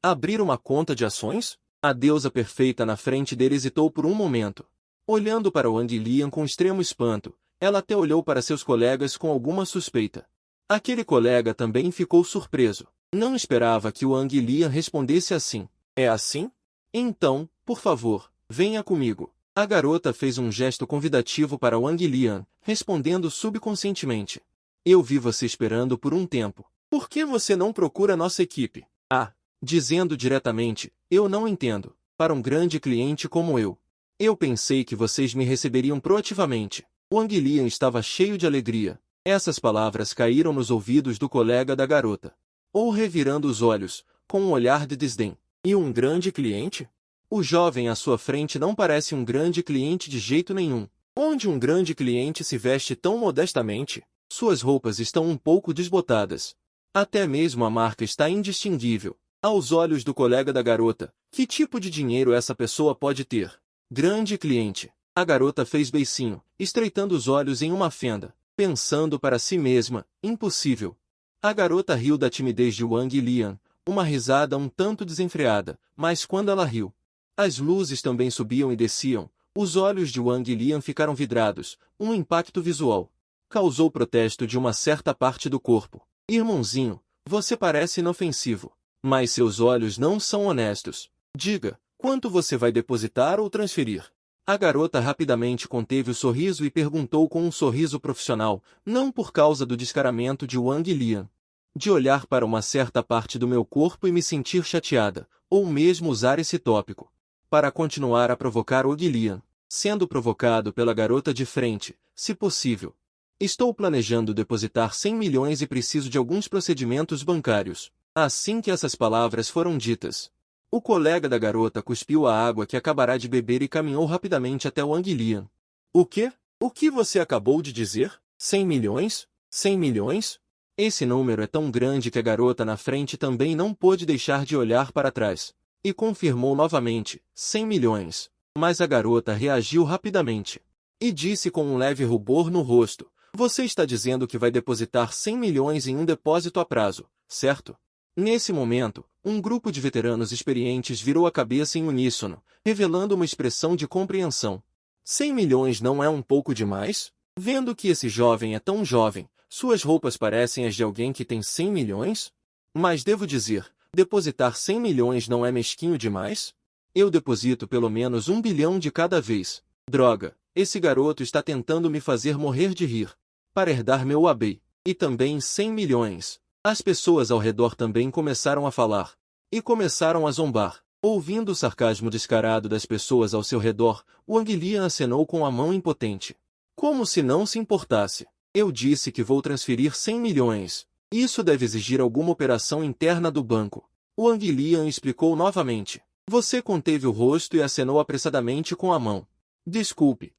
Abrir uma conta de ações? A deusa perfeita na frente dele hesitou por um momento. Olhando para Wang Lian com extremo espanto, ela até olhou para seus colegas com alguma suspeita. Aquele colega também ficou surpreso. Não esperava que o Wang Lian respondesse assim. É assim? Então, por favor, venha comigo. A garota fez um gesto convidativo para Wang Lian, respondendo subconscientemente. Eu vi você esperando por um tempo. Por que você não procura nossa equipe? Ah, dizendo diretamente, eu não entendo. Para um grande cliente como eu. Eu pensei que vocês me receberiam proativamente. Wang Lian estava cheio de alegria. Essas palavras caíram nos ouvidos do colega da garota. Ou revirando os olhos, com um olhar de desdém. E um grande cliente? O jovem à sua frente não parece um grande cliente de jeito nenhum. Onde um grande cliente se veste tão modestamente? Suas roupas estão um pouco desbotadas. Até mesmo a marca está indistinguível. Aos olhos do colega da garota, que tipo de dinheiro essa pessoa pode ter? Grande cliente. A garota fez beicinho, estreitando os olhos em uma fenda, pensando para si mesma, impossível. A garota riu da timidez de Wang Lian, uma risada um tanto desenfreada, mas quando ela riu, as luzes também subiam e desciam, os olhos de Wang Lian ficaram vidrados, um impacto visual. Causou protesto de uma certa parte do corpo. Irmãozinho, você parece inofensivo, mas seus olhos não são honestos. Diga, quanto você vai depositar ou transferir? A garota rapidamente conteve o sorriso e perguntou com um sorriso profissional, não por causa do descaramento de Wang Lian. De olhar para uma certa parte do meu corpo e me sentir chateada, ou mesmo usar esse tópico. Para continuar a provocar Wang Lian, sendo provocado pela garota de frente, se possível. Estou planejando depositar 100 milhões e preciso de alguns procedimentos bancários. Assim que essas palavras foram ditas, o colega da garota cuspiu a água que acabará de beber e caminhou rapidamente até Wang Lian. O quê? O que você acabou de dizer? 100 milhões? 100 milhões? Esse número é tão grande que a garota na frente também não pôde deixar de olhar para trás. E confirmou novamente, 100 milhões. Mas a garota reagiu rapidamente. E disse com um leve rubor no rosto, você está dizendo que vai depositar 100 milhões em um depósito a prazo, certo? Nesse momento, um grupo de veteranos experientes virou a cabeça em uníssono, revelando uma expressão de compreensão. 100 milhões não é um pouco demais? Vendo que esse jovem é tão jovem, suas roupas parecem as de alguém que tem 100 milhões? Mas devo dizer, depositar 100 milhões não é mesquinho demais? Eu deposito pelo menos 1 bilhão de cada vez. Droga, esse garoto está tentando me fazer morrer de rir. Para herdar meu AB. E também 100 milhões. As pessoas ao redor também começaram a falar. E começaram a zombar. Ouvindo o sarcasmo descarado das pessoas ao seu redor, Wang Lian acenou com a mão impotente. Como se não se importasse. Eu disse que vou transferir 100 milhões. Isso deve exigir alguma operação interna do banco. Wang Lian explicou novamente. Você conteve o rosto e acenou apressadamente com a mão. Desculpe,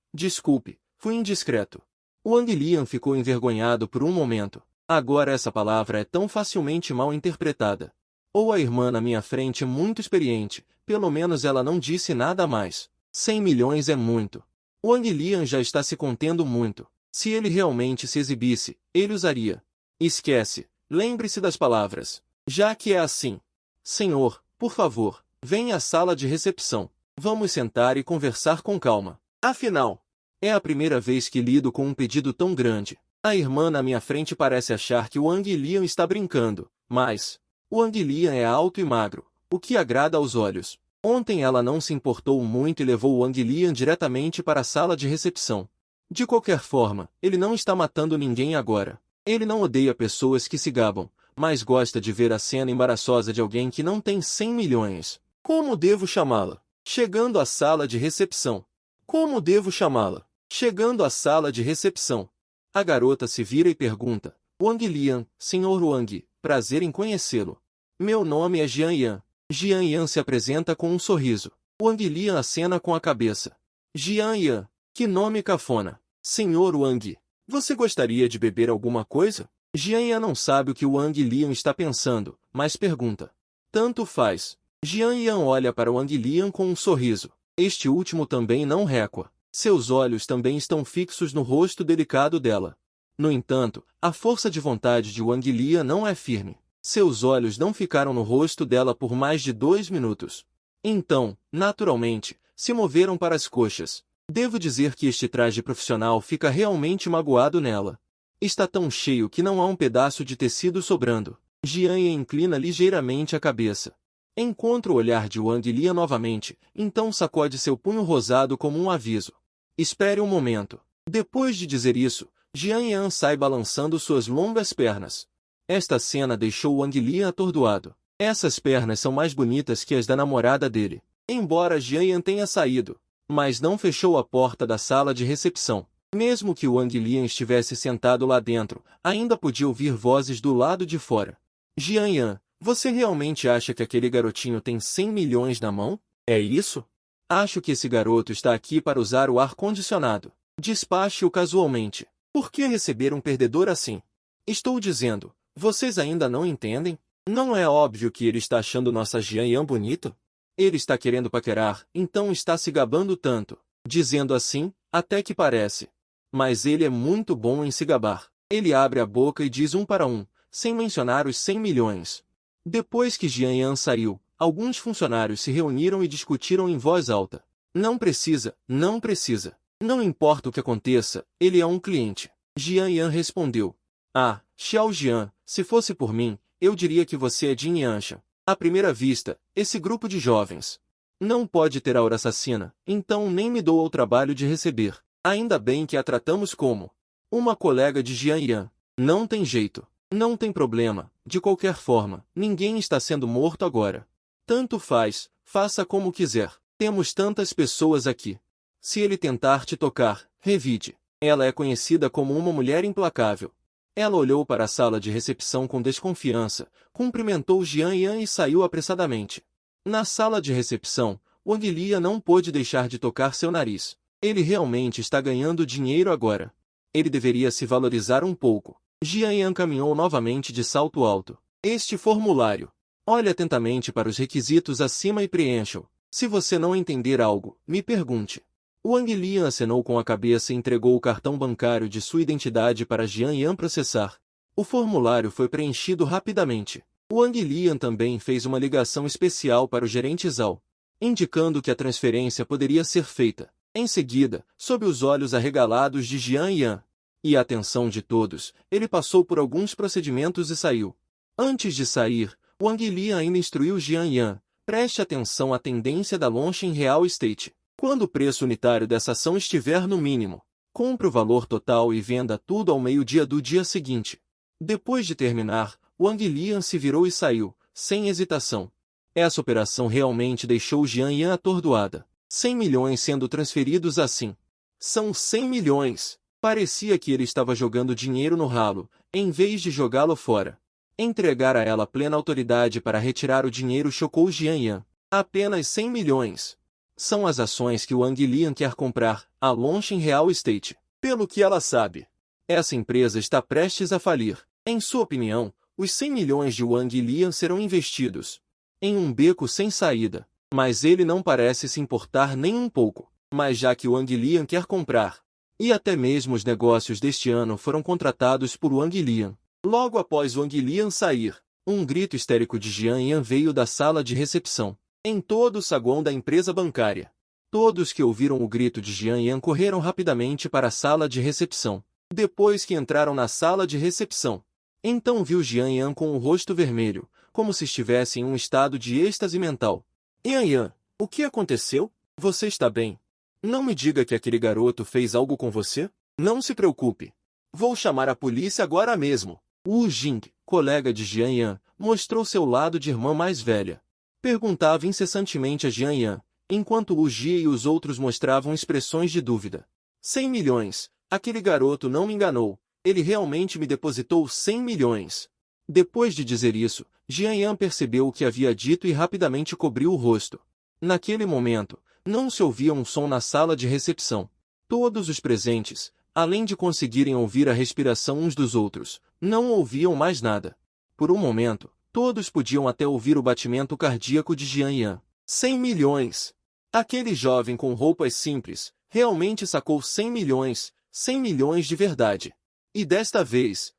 fui indiscreto. Wang Lian ficou envergonhado por um momento. Agora essa palavra é tão facilmente mal interpretada. Ou a irmã na minha frente é muito experiente, pelo menos ela não disse nada a mais. 100 milhões é muito. Wang Lian já está se contendo muito. Se ele realmente se exibisse, ele usaria. Esquece, lembre-se das palavras. Já que é assim. Senhor, por favor, venha à sala de recepção. Vamos sentar e conversar com calma. Afinal, é a primeira vez que lido com um pedido tão grande. A irmã na minha frente parece achar que Wang Lian está brincando, mas Wang Lian é alto e magro, o que agrada aos olhos. Ontem ela não se importou muito e levou Wang Lian diretamente para a sala de recepção. De qualquer forma, ele não está matando ninguém agora. Ele não odeia pessoas que se gabam, mas gosta de ver a cena embaraçosa de alguém que não tem 100 milhões. Como devo chamá-la? Chegando à sala de recepção. Como devo chamá-la? Chegando à sala de recepção. A garota se vira e pergunta. Wang Lian, Sr. Wang, prazer em conhecê-lo. Meu nome é Jian Yan. Jian Yan se apresenta com um sorriso. Wang Lian acena com a cabeça. Jian Yan, que nome cafona. Sr. Wang, você gostaria de beber alguma coisa? Jian Yan não sabe o que Wang Lian está pensando, mas pergunta. Tanto faz. Jian Yan olha para Wang Lian com um sorriso. Este último também não recua. Seus olhos também estão fixos no rosto delicado dela. No entanto, a força de vontade de Wang Lian não é firme. Seus olhos não ficaram no rosto dela por mais de 2 minutos. Então, naturalmente, se moveram para as coxas. Devo dizer que este traje profissional fica realmente magoado nela. Está tão cheio que não há um pedaço de tecido sobrando. Jian Yan inclina ligeiramente a cabeça. Encontra o olhar de Wang Lian novamente, então sacode seu punho rosado como um aviso. Espere um momento. Depois de dizer isso, Jian Yan sai balançando suas longas pernas. Esta cena deixou Wang Lian atordoado. Essas pernas são mais bonitas que as da namorada dele. Embora Jian Yan tenha saído, mas não fechou a porta da sala de recepção. Mesmo que Wang Lian estivesse sentado lá dentro, ainda podia ouvir vozes do lado de fora. Jian Yan, você realmente acha que aquele garotinho tem 100 milhões na mão? É isso? Acho que esse garoto está aqui para usar o ar-condicionado. Despache-o casualmente. Por que receber um perdedor assim? Estou dizendo, vocês ainda não entendem? Não é óbvio que ele está achando nossa Jian Yan bonito? Ele está querendo paquerar, então está se gabando tanto. Dizendo assim, até que parece. Mas ele é muito bom em se gabar. Ele abre a boca e diz um para um, sem mencionar os 100 milhões. Depois que Jian Yan saiu, alguns funcionários se reuniram e discutiram em voz alta. Não precisa, não precisa. Não importa o que aconteça, ele é um cliente. Jian Yan respondeu. Ah, Xiao Jian, se fosse por mim, eu diria que você é Jin Yanshan. À primeira vista, esse grupo de jovens não pode ter aura assassina, então nem me dou ao trabalho de receber. Ainda bem que a tratamos como uma colega de Jian Yan. Não tem jeito. Não tem problema. De qualquer forma, ninguém está sendo morto agora. Tanto faz, faça como quiser. Temos tantas pessoas aqui. Se ele tentar te tocar, revide. Ela é conhecida como uma mulher implacável. Ela olhou para a sala de recepção com desconfiança, cumprimentou Jian Yan e saiu apressadamente. Na sala de recepção, Wang Lian não pôde deixar de tocar seu nariz. Ele realmente está ganhando dinheiro agora. Ele deveria se valorizar um pouco. Jian Yan caminhou novamente de salto alto. Este formulário. Olhe atentamente para os requisitos acima e preencha-o. Se você não entender algo, me pergunte. Wang Lian acenou com a cabeça e entregou o cartão bancário de sua identidade para Jian Yan processar. O formulário foi preenchido rapidamente. Wang Lian também fez uma ligação especial para o gerente Zhao, indicando que a transferência poderia ser feita. Em seguida, sob os olhos arregalados de Jian Yan e a atenção de todos, ele passou por alguns procedimentos e saiu. Antes de sair, Wang Lian ainda instruiu Jian Yan. Preste atenção à tendência da Longshin Real Estate. Quando o preço unitário dessa ação estiver no mínimo, compre o valor total e venda tudo ao meio-dia do dia seguinte. Depois de terminar, Wang Lian se virou e saiu, sem hesitação. Essa operação realmente deixou Jian Yan atordoada. 100 milhões sendo transferidos assim. São 100 milhões. Parecia que ele estava jogando dinheiro no ralo, em vez de jogá-lo fora. Entregar a ela plena autoridade para retirar o dinheiro chocou Jian Yan. Apenas 100 milhões. São as ações que Wang Lian quer comprar, a Longshin Real Estate. Pelo que ela sabe, essa empresa está prestes a falir. Em sua opinião, os 100 milhões de Wang Lian serão investidos em um beco sem saída. Mas ele não parece se importar nem um pouco. Mas já que Wang Lian quer comprar, e até mesmo os negócios deste ano foram contratados por Wang Lian. Logo após Wang Lian sair, um grito histérico de Jian Yan veio da sala de recepção. Em todo o saguão da empresa bancária. Todos que ouviram o grito de Jian Yan correram rapidamente para a sala de recepção. Depois que entraram na sala de recepção, então viu Jian Yan com o rosto vermelho, como se estivesse em um estado de êxtase mental. Yan Yan, o que aconteceu? Você está bem? Não me diga que aquele garoto fez algo com você? Não se preocupe. Vou chamar a polícia agora mesmo. Wu Jing, colega de Jian Yan, mostrou seu lado de irmã mais velha. Perguntava incessantemente a Jian Yan, enquanto Wu Jie e os outros mostravam expressões de dúvida. 100 milhões. Aquele garoto não me enganou. Ele realmente me depositou 100 milhões. Depois de dizer isso, Jian Yan percebeu o que havia dito e rapidamente cobriu o rosto. Naquele momento, não se ouvia um som na sala de recepção. Todos os presentes, além de conseguirem ouvir a respiração uns dos outros, não ouviam mais nada. Por um momento, todos podiam até ouvir o batimento cardíaco de Jian Yan. 100 milhões! Aquele jovem com roupas simples, realmente sacou 100 milhões, 100 milhões de verdade. E desta vez,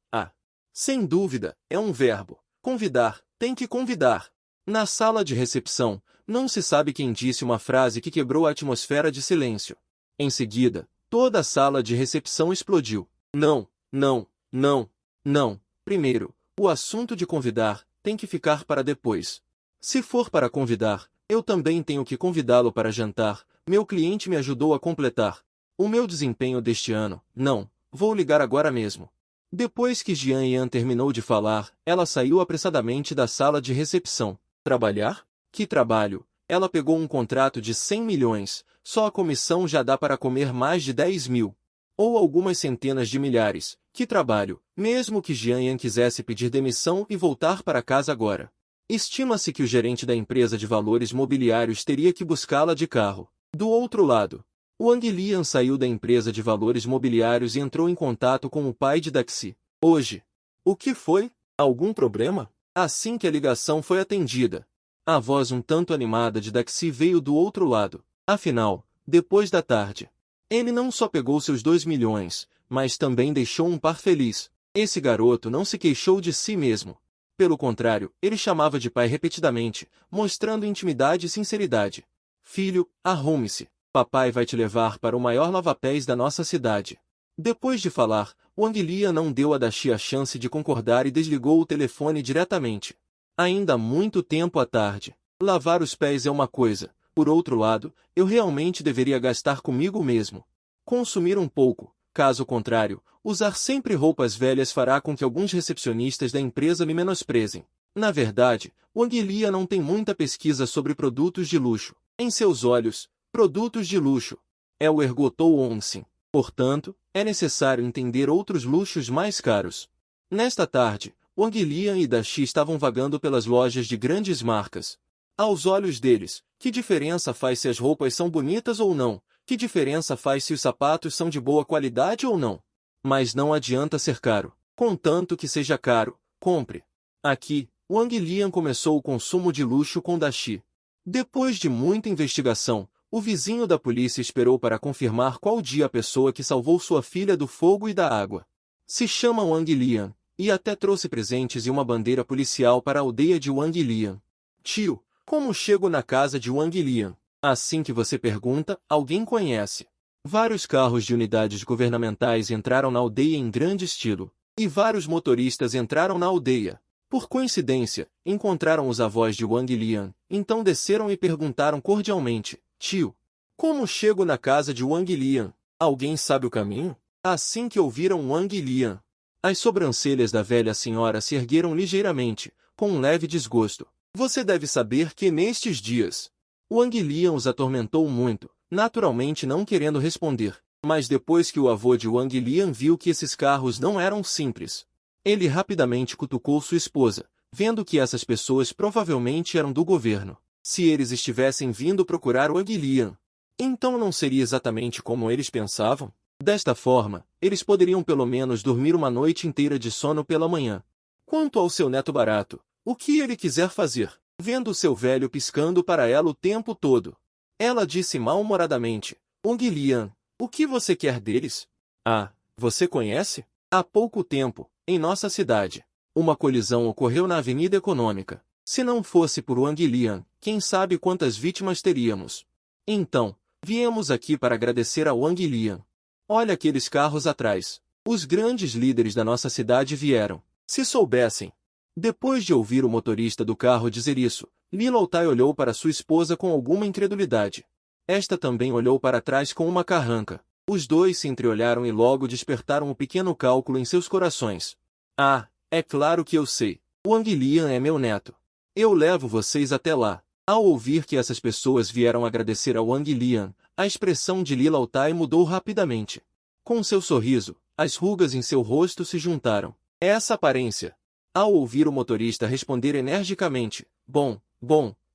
sem dúvida, é um verbo. Convidar, tem que convidar. Na sala de recepção, não se sabe quem disse uma frase que quebrou a atmosfera de silêncio. Em seguida, toda a sala de recepção explodiu. Não, não, não, não. Primeiro, O assunto de convidar tem que ficar para depois. Se for para convidar, eu também tenho que convidá-lo para jantar. Meu cliente me ajudou a completar o meu desempenho deste ano. Não, vou ligar agora mesmo. Depois que Jian Yan terminou de falar, ela saiu apressadamente da sala de recepção. Trabalhar? Que trabalho? Ela pegou um contrato de 100 milhões, só a comissão já dá para comer mais de 10 mil. Ou algumas centenas de milhares. Que trabalho, mesmo que Jian Yan quisesse pedir demissão e voltar para casa agora. Estima-se que o gerente da empresa de valores mobiliários teria que buscá-la de carro. Do outro lado, Wang Lian saiu da empresa de valores mobiliários e entrou em contato com o pai de Daxi. Hoje. O que foi? Algum problema? Assim que a ligação foi atendida, a voz um tanto animada de Daxi veio do outro lado. Afinal, depois da tarde, ele não só pegou seus 2 milhões, mas também deixou um par feliz. Esse garoto não se queixou de si mesmo. Pelo contrário, ele chamava de pai repetidamente, mostrando intimidade e sinceridade. Filho, arrume-se. Papai vai te levar para o maior lava-pés da nossa cidade. Depois de falar, Wang Lian não deu a Daxi a chance de concordar e desligou o telefone diretamente. Ainda há muito tempo à tarde. Lavar os pés é uma coisa. Por outro lado, eu realmente deveria gastar comigo mesmo. Consumir um pouco. Caso contrário, usar sempre roupas velhas fará com que alguns recepcionistas da empresa me menosprezem. Na verdade, Wang Lian não tem muita pesquisa sobre produtos de luxo. Em seus olhos, produtos de luxo é o ergotou onsen. Portanto, é necessário entender outros luxos mais caros. Nesta tarde, Wang Lian e Daxi estavam vagando pelas lojas de grandes marcas. Aos olhos deles, que diferença faz se as roupas são bonitas ou não? Que diferença faz se os sapatos são de boa qualidade ou não? Mas não adianta ser caro. Contanto que seja caro, compre. Aqui, Wang Lian começou o consumo de luxo com Daxi. Depois de muita investigação, o vizinho da polícia esperou para confirmar qual dia a pessoa que salvou sua filha do fogo e da água. Se chama Wang Lian, e até trouxe presentes e uma bandeira policial para a aldeia de Wang Lian. Tio, como chego na casa de Wang Lian? Assim que você pergunta, alguém conhece. Vários carros de unidades governamentais entraram na aldeia em grande estilo, e vários motoristas entraram na aldeia. Por coincidência, encontraram os avós de Wang Lian, então desceram e perguntaram cordialmente, tio, como chego na casa de Wang Lian? Alguém sabe o caminho? Assim que ouviram Wang Lian, as sobrancelhas da velha senhora se ergueram ligeiramente, com um leve desgosto. Você deve saber que nestes dias, Wang Lian os atormentou muito, naturalmente não querendo responder. Mas depois que o avô de Wang Lian viu que esses carros não eram simples, ele rapidamente cutucou sua esposa, vendo que essas pessoas provavelmente eram do governo. Se eles estivessem vindo procurar Wang Lian, então não seria exatamente como eles pensavam? Desta forma, eles poderiam pelo menos dormir uma noite inteira de sono pela manhã. Quanto ao seu neto barato, o que ele quiser fazer? Vendo seu velho piscando para ela o tempo todo, ela disse mal-humoradamente, Wang Lian, o que você quer deles? Ah, você conhece? Há pouco tempo, em nossa cidade, uma colisão ocorreu na Avenida Econômica. Se não fosse por Wang Lian, quem sabe quantas vítimas teríamos? Então, viemos aqui para agradecer a Wang Lian. Olha aqueles carros atrás. Os grandes líderes da nossa cidade vieram. Se soubessem. Depois de ouvir o motorista do carro dizer isso, Li Loutai olhou para sua esposa com alguma incredulidade. Esta também olhou para trás com uma carranca. Os dois se entreolharam e logo despertaram um pequeno cálculo em seus corações. Ah, é claro que eu sei. Wang Lian é meu neto. Eu levo vocês até lá. Ao ouvir que essas pessoas vieram agradecer a Wang Lian, a expressão de Li Loutai mudou rapidamente. Com seu sorriso, as rugas em seu rosto se juntaram. Essa aparência. Ao ouvir o motorista responder energicamente, bom,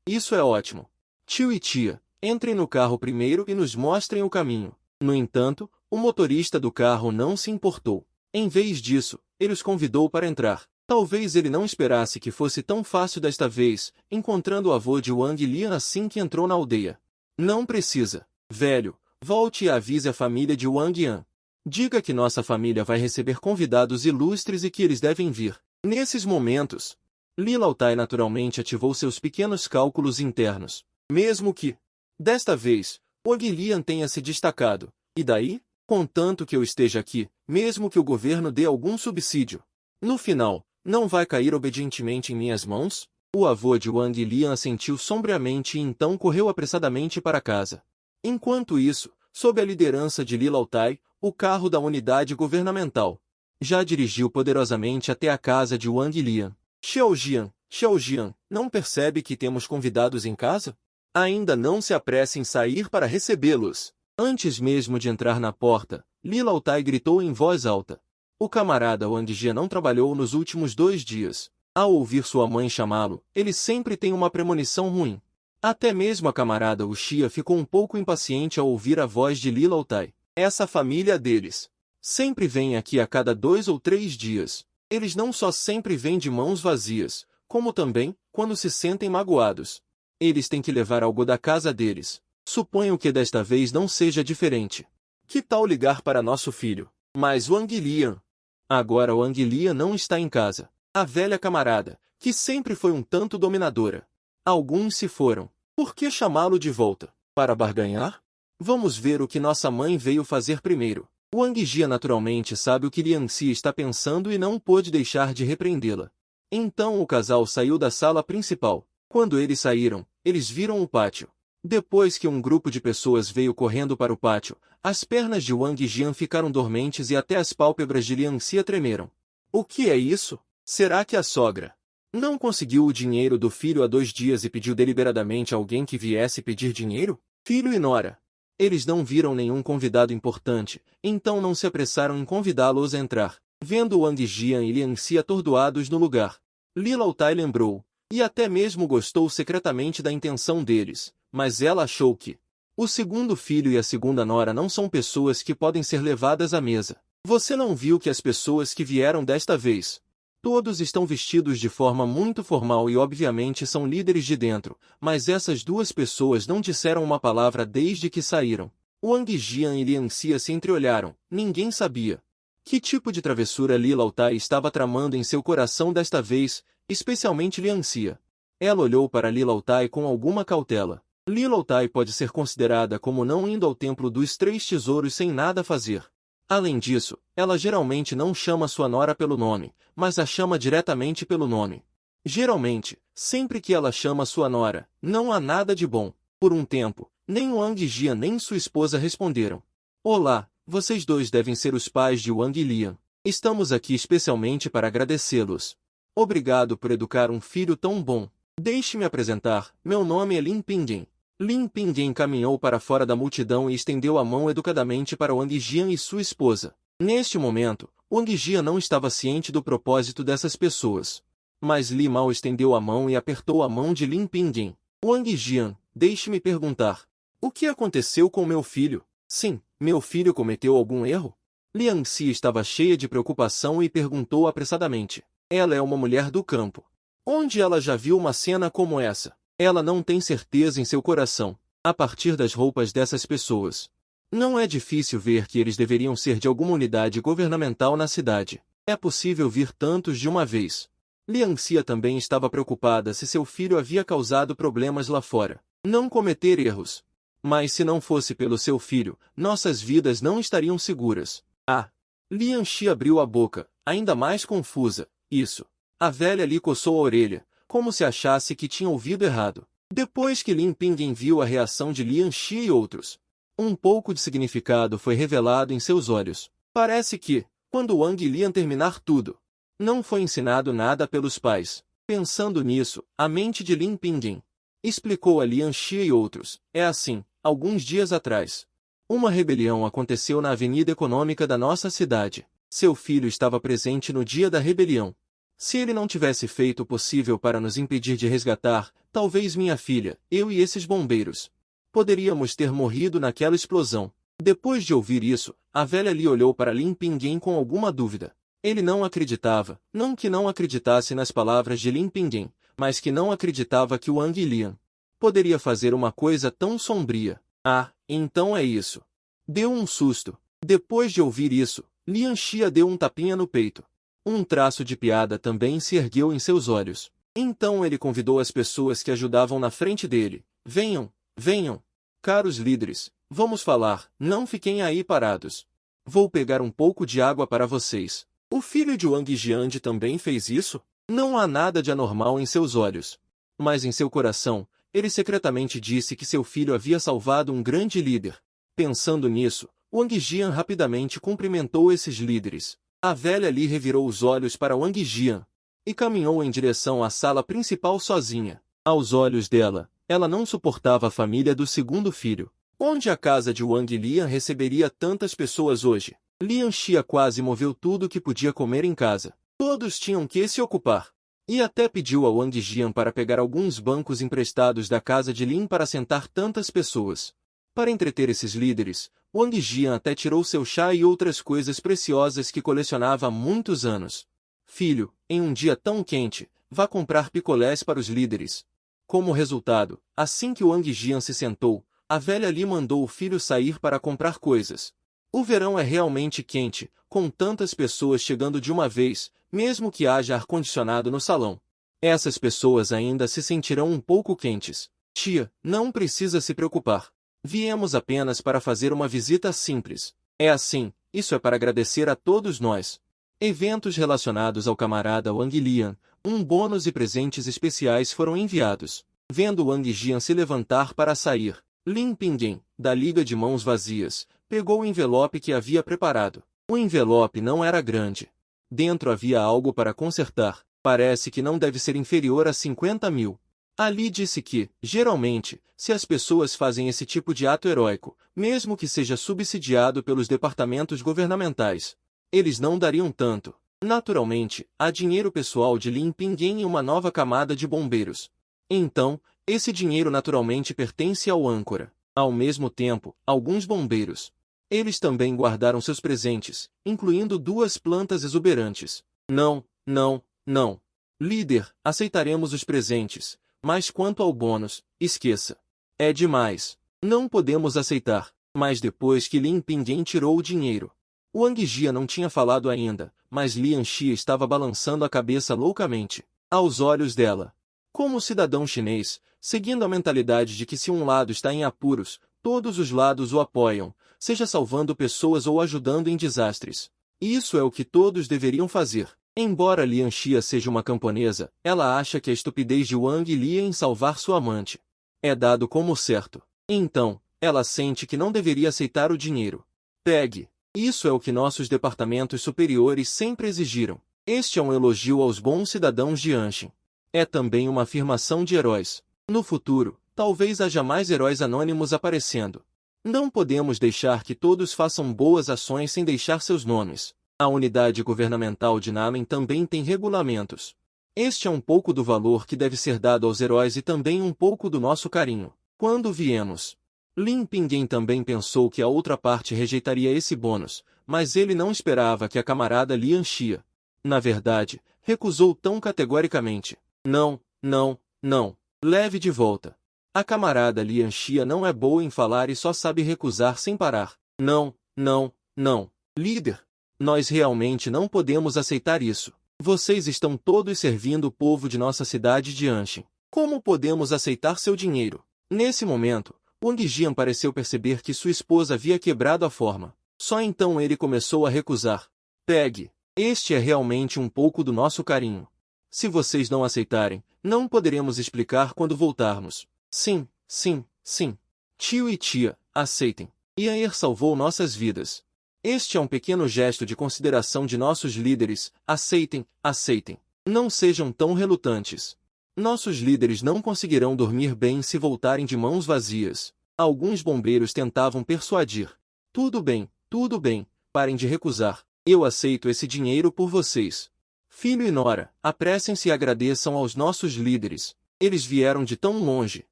isso é ótimo. Tio e tia, entrem no carro primeiro e nos mostrem o caminho. No entanto, o motorista do carro não se importou. Em vez disso, ele os convidou para entrar. Talvez ele não esperasse que fosse tão fácil desta vez, encontrando o avô de Wang Lian assim que entrou na aldeia. Não precisa, velho, volte e avise a família de Wang Yan. Diga que nossa família vai receber convidados ilustres e que eles devem vir. Nesses momentos, Li Loutai naturalmente ativou seus pequenos cálculos internos. Mesmo que, desta vez, Wang Lian tenha se destacado. E daí? Contanto que eu esteja aqui, mesmo que o governo dê algum subsídio. No final, não vai cair obedientemente em minhas mãos? O avô de Wang Lian assentiu sombriamente e então correu apressadamente para casa. Enquanto isso, sob a liderança de Li Laotai, o carro da unidade governamental já dirigiu poderosamente até a casa de Wang Lian. Xiao Jian, não percebe que temos convidados em casa? Ainda não se apresse em sair para recebê-los. Antes mesmo de entrar na porta, Li Laotai gritou em voz alta. O camarada Wang Jia não trabalhou nos últimos 2 dias. Ao ouvir sua mãe chamá-lo, ele sempre tem uma premonição ruim. Até mesmo a camarada Uxia ficou um pouco impaciente ao ouvir a voz de Li Laotai. Essa família deles sempre vem aqui a cada 2 ou 3 dias. Eles não só sempre vêm de mãos vazias, como também, quando se sentem magoados, eles têm que levar algo da casa deles. Suponho que desta vez não seja diferente. Que tal ligar para nosso filho? Mas Wang Lian. Agora Wang Lian não está em casa. A velha camarada, que sempre foi um tanto dominadora. Alguns se foram. Por que chamá-lo de volta? Para barganhar? Vamos ver o que nossa mãe veio fazer primeiro. Wang Jia naturalmente sabe o que Lian Xi está pensando e não pôde deixar de repreendê-la. Então o casal saiu da sala principal. Quando eles saíram, eles viram o pátio. Depois que um grupo de pessoas veio correndo para o pátio, as pernas de Wang Jian ficaram dormentes e até as pálpebras de Lian Xi tremeram. O que é isso? Será que a sogra não conseguiu o dinheiro do filho há 2 dias e pediu deliberadamente a alguém que viesse pedir dinheiro? Filho e nora. Eles não viram nenhum convidado importante, então não se apressaram em convidá-los a entrar. Vendo Wang Jian e Lian Xi atordoados no lugar, Li Laotai lembrou, e até mesmo gostou secretamente da intenção deles, mas ela achou que o segundo filho e a segunda nora não são pessoas que podem ser levadas à mesa. Você não viu que as pessoas que vieram desta vez todos estão vestidos de forma muito formal e obviamente são líderes de dentro, mas essas 2 pessoas não disseram uma palavra desde que saíram. Wang Jian e Lian Xi se entreolharam, ninguém sabia que tipo de travessura Li Laotai estava tramando em seu coração desta vez, especialmente Lian Xi. Ela olhou para Li Laotai com alguma cautela. Li Laotai pode ser considerada como não indo ao templo dos 3 tesouros sem nada fazer. Além disso, ela geralmente não chama sua nora pelo nome, mas a chama diretamente pelo nome. Geralmente, sempre que ela chama sua nora, não há nada de bom. Por um tempo, nem Wang Jia nem sua esposa responderam. Olá, vocês 2 devem ser os pais de Wang Lian. Estamos aqui especialmente para agradecê-los. Obrigado por educar um filho tão bom. Deixe-me apresentar, meu nome é Lin Pingjin. Lin Pingjin caminhou para fora da multidão e estendeu a mão educadamente para Wang Jian e sua esposa. Neste momento, Wang Jian não estava ciente do propósito dessas pessoas. Mas Li Mao estendeu a mão e apertou a mão de Lin Pingjin. Wang Jian, deixe-me perguntar. O que aconteceu com meu filho? Sim, meu filho cometeu algum erro? Lian Xi estava cheia de preocupação e perguntou apressadamente. Ela é uma mulher do campo. Onde ela já viu uma cena como essa? Ela não tem certeza em seu coração, a partir das roupas dessas pessoas. Não é difícil ver que eles deveriam ser de alguma unidade governamental na cidade. É possível vir tantos de uma vez. Lian Xia também estava preocupada se seu filho havia causado problemas lá fora. Não cometer erros. Mas se não fosse pelo seu filho, nossas vidas não estariam seguras. Ah! Lian Xi abriu a boca, ainda mais confusa. Isso. A velha lhe coçou a orelha, como se achasse que tinha ouvido errado. Depois que Lin Pingjin viu a reação de Lian Xi e outros, um pouco de significado foi revelado em seus olhos. Parece que, quando Wang Lian terminar tudo, não foi ensinado nada pelos pais. Pensando nisso, a mente de Lin Pingjin explicou a Lian Xi e outros. É assim, alguns dias atrás, uma rebelião aconteceu na avenida econômica da nossa cidade. Seu filho estava presente no dia da rebelião. Se ele não tivesse feito o possível para nos impedir de resgatar, talvez minha filha, eu e esses bombeiros, poderíamos ter morrido naquela explosão. Depois de ouvir isso, a velha lhe olhou para Lin Pingjin com alguma dúvida. Ele não acreditava, não que não acreditasse nas palavras de Lin Pingjin, mas que não acreditava que Wang Lian poderia fazer uma coisa tão sombria. Ah, então é isso. Deu um susto. Depois de ouvir isso, Lian Xia deu um tapinha no peito. Um traço de piada também se ergueu em seus olhos. Então ele convidou as pessoas que ajudavam na frente dele. Venham, venham. Caros líderes, vamos falar, não fiquem aí parados. Vou pegar um pouco de água para vocês. O filho de Wang Jiande também fez isso? Não há nada de anormal em seus olhos. Mas em seu coração, ele secretamente disse que seu filho havia salvado um grande líder. Pensando nisso, Wang Jian rapidamente cumprimentou esses líderes. A velha Li revirou os olhos para Wang Jian e caminhou em direção à sala principal sozinha. Aos olhos dela, ela não suportava a família do segundo filho. Onde a casa de Wang Lian receberia tantas pessoas hoje? Lian Xia quase moveu tudo que podia comer em casa. Todos tinham que se ocupar. E até pediu a Wang Jian para pegar alguns bancos emprestados da casa de Lin para sentar tantas pessoas. Para entreter esses líderes, Wang Jian até tirou seu chá e outras coisas preciosas que colecionava há muitos anos. Filho, em um dia tão quente, vá comprar picolés para os líderes. Como resultado, assim que Wang Jian se sentou, a velha Li mandou o filho sair para comprar coisas. O verão é realmente quente, com tantas pessoas chegando de uma vez, mesmo que haja ar-condicionado no salão. Essas pessoas ainda se sentirão um pouco quentes. Tia, não precisa se preocupar. Viemos apenas para fazer uma visita simples. É assim, isso é para agradecer a todos nós. Eventos relacionados ao camarada Wang Lian, um bônus e presentes especiais foram enviados. Vendo Wang Jian se levantar para sair, Lin Pingying, da Liga de Mãos Vazias, pegou o envelope que havia preparado. O envelope não era grande. Dentro havia algo para consertar. Parece que não deve ser inferior a 50 mil. Ali disse que, geralmente, se as pessoas fazem esse tipo de ato heróico, mesmo que seja subsidiado pelos departamentos governamentais, eles não dariam tanto. Naturalmente, há dinheiro pessoal de Lin Pingying e uma nova camada de bombeiros. Então, esse dinheiro naturalmente pertence ao âncora. Ao mesmo tempo, alguns bombeiros. Eles também guardaram seus presentes, incluindo 2 plantas exuberantes. Não, não, não. Líder, aceitaremos os presentes, mas quanto ao bônus, esqueça. É demais. Não podemos aceitar. Mas depois que Lin Pingying tirou o dinheiro, Wang Jia não tinha falado ainda, mas Lian Xia estava balançando a cabeça loucamente. Aos olhos dela, como cidadão chinês, seguindo a mentalidade de que se um lado está em apuros, todos os lados o apoiam, seja salvando pessoas ou ajudando em desastres. Isso é o que todos deveriam fazer. Embora Lian Xia seja uma camponesa, ela acha que a estupidez de Wang Lian em salvar sua amante é dado como certo. Então, ela sente que não deveria aceitar o dinheiro. Pegue. Isso é o que nossos departamentos superiores sempre exigiram. Este é um elogio aos bons cidadãos de Anshin. É também uma afirmação de heróis. No futuro, talvez haja mais heróis anônimos aparecendo. Não podemos deixar que todos façam boas ações sem deixar seus nomes. A unidade governamental de Namen também tem regulamentos. Este é um pouco do valor que deve ser dado aos heróis e também um pouco do nosso carinho. Quando viemos, Lin Pingying também pensou que a outra parte rejeitaria esse bônus, mas ele não esperava que a camarada Lian Xia, na verdade, recusou tão categoricamente. Não, não, não. Leve de volta. A camarada Lian Xia não é boa em falar e só sabe recusar sem parar. Não, não, não. Líder, nós realmente não podemos aceitar isso. Vocês estão todos servindo o povo de nossa cidade de Anshin. Como podemos aceitar seu dinheiro? Nesse momento, Wang Jian pareceu perceber que sua esposa havia quebrado a forma. Só então ele começou a recusar. Pegue. Este é realmente um pouco do nosso carinho. Se vocês não aceitarem, não poderemos explicar quando voltarmos. Sim, sim, sim. Tio e tia, aceitem. Yair salvou nossas vidas. Este é um pequeno gesto de consideração de nossos líderes. Aceitem, aceitem. Não sejam tão relutantes. Nossos líderes não conseguirão dormir bem se voltarem de mãos vazias. Alguns bombeiros tentavam persuadir. Tudo bem, parem de recusar. Eu aceito esse dinheiro por vocês. Filho e nora, apressem-se e agradeçam aos nossos líderes. Eles vieram de tão longe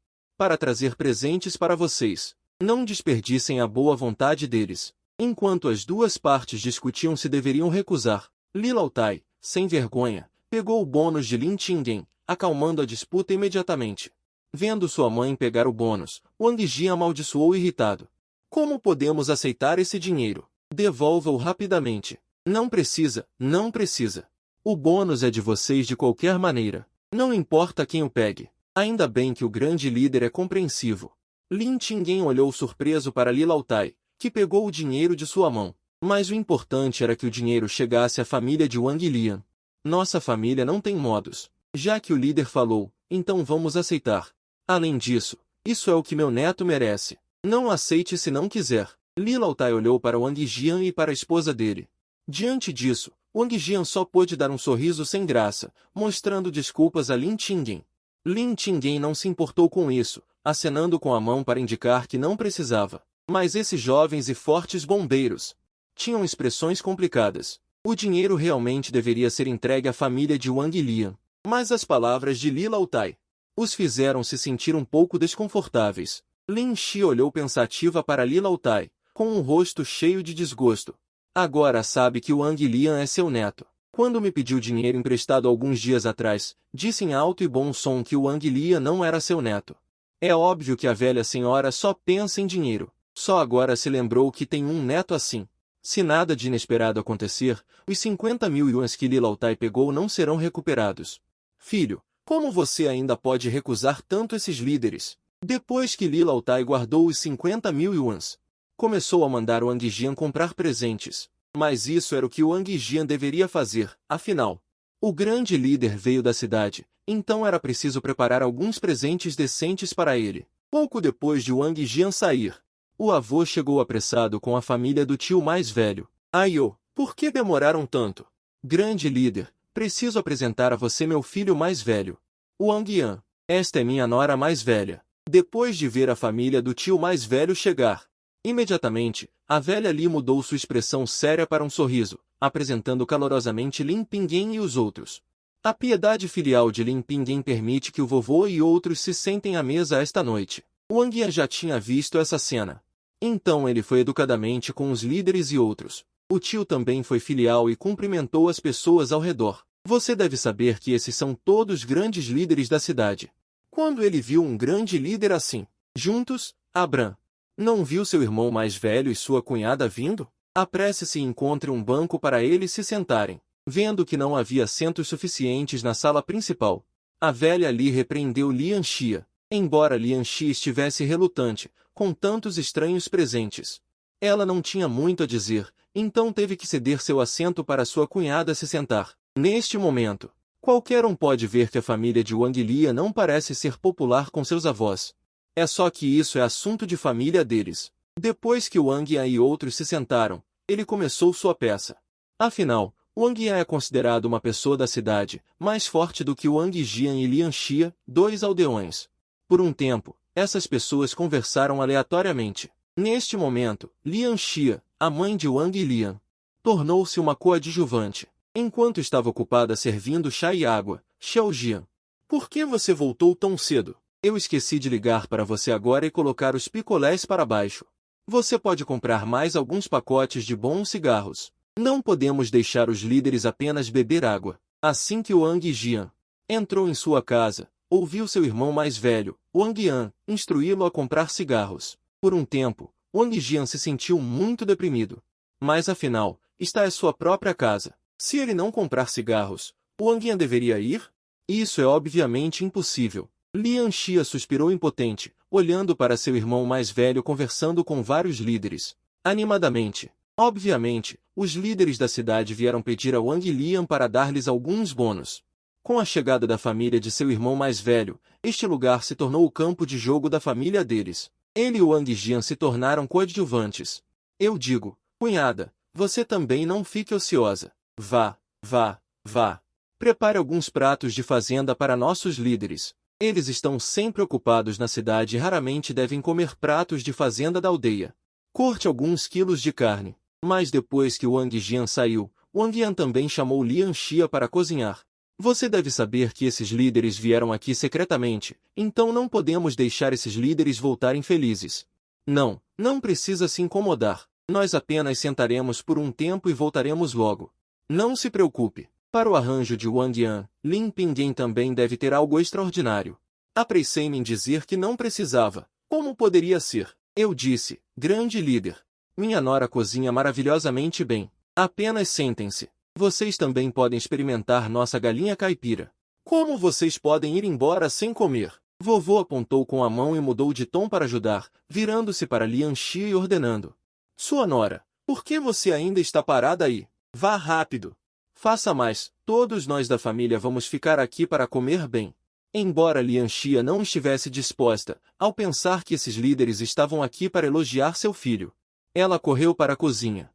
para trazer presentes para vocês. Não desperdicem a boa vontade deles. Enquanto as duas partes discutiam se deveriam recusar, Li Laotai, sem vergonha, pegou o bônus de Lin Qingyan, acalmando a disputa imediatamente. Vendo sua mãe pegar o bônus, Wang Jian amaldiçoou irritado. Como podemos aceitar esse dinheiro? Devolva-o rapidamente. Não precisa, não precisa. O bônus é de vocês de qualquer maneira. Não importa quem o pegue. Ainda bem que o grande líder é compreensivo. Lin Qingyan olhou surpreso para Li Laotai, que pegou o dinheiro de sua mão. Mas o importante era que o dinheiro chegasse à família de Wang Lian. Nossa família não tem modos. Já que o líder falou, então vamos aceitar. Além disso, isso é o que meu neto merece. Não aceite se não quiser. Li Laotai olhou para Wang Jian e para a esposa dele. Diante disso, Wang Jian só pôde dar um sorriso sem graça, mostrando desculpas a Lin Qingyan. Lin Qingyan não se importou com isso, acenando com a mão para indicar que não precisava. Mas esses jovens e fortes bombeiros tinham expressões complicadas. O dinheiro realmente deveria ser entregue à família de Wang Lian. Mas as palavras de Li Laotai os fizeram se sentir um pouco desconfortáveis. Lin Shi olhou pensativa para Li Laotai, com um rosto cheio de desgosto. Agora sabe que Wang Lian é seu neto. Quando me pediu dinheiro emprestado alguns dias atrás, disse em alto e bom som que Wang Lian não era seu neto. É óbvio que a velha senhora só pensa em dinheiro. Só agora se lembrou que tem um neto assim. Se nada de inesperado acontecer, os 50.000 yuans que Li Laotai pegou não serão recuperados. Filho, como você ainda pode recusar tanto esses líderes? Depois que Li Laotai guardou os 50.000 yuans, começou a mandar Wang Jian comprar presentes. Mas isso era o que Wang Jian deveria fazer, afinal. O grande líder veio da cidade, então era preciso preparar alguns presentes decentes para ele. Pouco depois de Wang Jian sair, o avô chegou apressado com a família do tio mais velho. Aiô, por que demoraram tanto? Grande líder, preciso apresentar a você meu filho mais velho. Wang Yan, esta é minha nora mais velha. Depois de ver a família do tio mais velho chegar, imediatamente, a velha Li mudou sua expressão séria para um sorriso, apresentando calorosamente Lin Pingyan e os outros. A piedade filial de Lin Pingyan permite que o vovô e outros se sentem à mesa esta noite. Wang Yan já tinha visto essa cena. Então ele foi educadamente com os líderes e outros. O tio também foi filial e cumprimentou as pessoas ao redor. Você deve saber que esses são todos grandes líderes da cidade. Quando ele viu um grande líder assim, juntos, Abraham não viu seu irmão mais velho e sua cunhada vindo? Apresse-se e encontre um banco para eles se sentarem. Vendo que não havia assentos suficientes na sala principal, a velha Li repreendeu Lian Xia, embora Lian Xia estivesse relutante, com tantos estranhos presentes. Ela não tinha muito a dizer, então teve que ceder seu assento para sua cunhada se sentar. Neste momento, qualquer um pode ver que a família de Wang Lian não parece ser popular com seus avós. É só que isso é assunto de família deles. Depois que Wang Yan e outros se sentaram, ele começou sua peça. Afinal, Wang Yan é considerado uma pessoa da cidade, mais forte do que Wang Jian e Lian Xia, dois aldeões. Por um tempo, essas pessoas conversaram aleatoriamente. Neste momento, Lian Xia, a mãe de Wang Lian, tornou-se uma coadjuvante. Enquanto estava ocupada servindo chá e água, Xiao Jian, por que você voltou tão cedo? Eu esqueci de ligar para você agora e colocar os picolés para baixo. Você pode comprar mais alguns pacotes de bons cigarros. Não podemos deixar os líderes apenas beber água. Assim que Wang Jian entrou em sua casa, ouviu seu irmão mais velho, Wang Yan, instruí-lo a comprar cigarros. Por um tempo, Wang Jian se sentiu muito deprimido. Mas afinal, está em sua própria casa. Se ele não comprar cigarros, Wang Yan deveria ir? Isso é obviamente impossível. Lian Xia suspirou impotente, olhando para seu irmão mais velho conversando com vários líderes. Animadamente. Obviamente, os líderes da cidade vieram pedir a Wang Lian para dar-lhes alguns bônus. Com a chegada da família de seu irmão mais velho, este lugar se tornou o campo de jogo da família deles. Ele e Wang Jian se tornaram coadjuvantes. Eu digo, cunhada, você também não fique ociosa. Vá, vá, vá. Prepare alguns pratos de fazenda para nossos líderes. Eles estão sempre ocupados na cidade e raramente devem comer pratos de fazenda da aldeia. Corte alguns quilos de carne. Mas depois que Wang Jian saiu, Wang Yan também chamou Lian Xia para cozinhar. Você deve saber que esses líderes vieram aqui secretamente, então não podemos deixar esses líderes voltarem felizes. Não, não precisa se incomodar. Nós apenas sentaremos por um tempo e voltaremos logo. Não se preocupe. Para o arranjo de Wang Yan, Lin Pingyan também deve ter algo extraordinário. Apressei-me em dizer que não precisava. Como poderia ser? Eu disse, grande líder. Minha nora cozinha maravilhosamente bem. Apenas sentem-se. Vocês também podem experimentar nossa galinha caipira. Como vocês podem ir embora sem comer? Vovô apontou com a mão e mudou de tom para ajudar, virando-se para Lian Xia e ordenando. Sua nora, Por que você ainda está parada aí? Vá rápido! Faça mais, todos nós da família vamos ficar aqui para comer bem. Embora Lian Xia não estivesse disposta, ao pensar que esses líderes estavam aqui para elogiar seu filho, ela correu para a cozinha.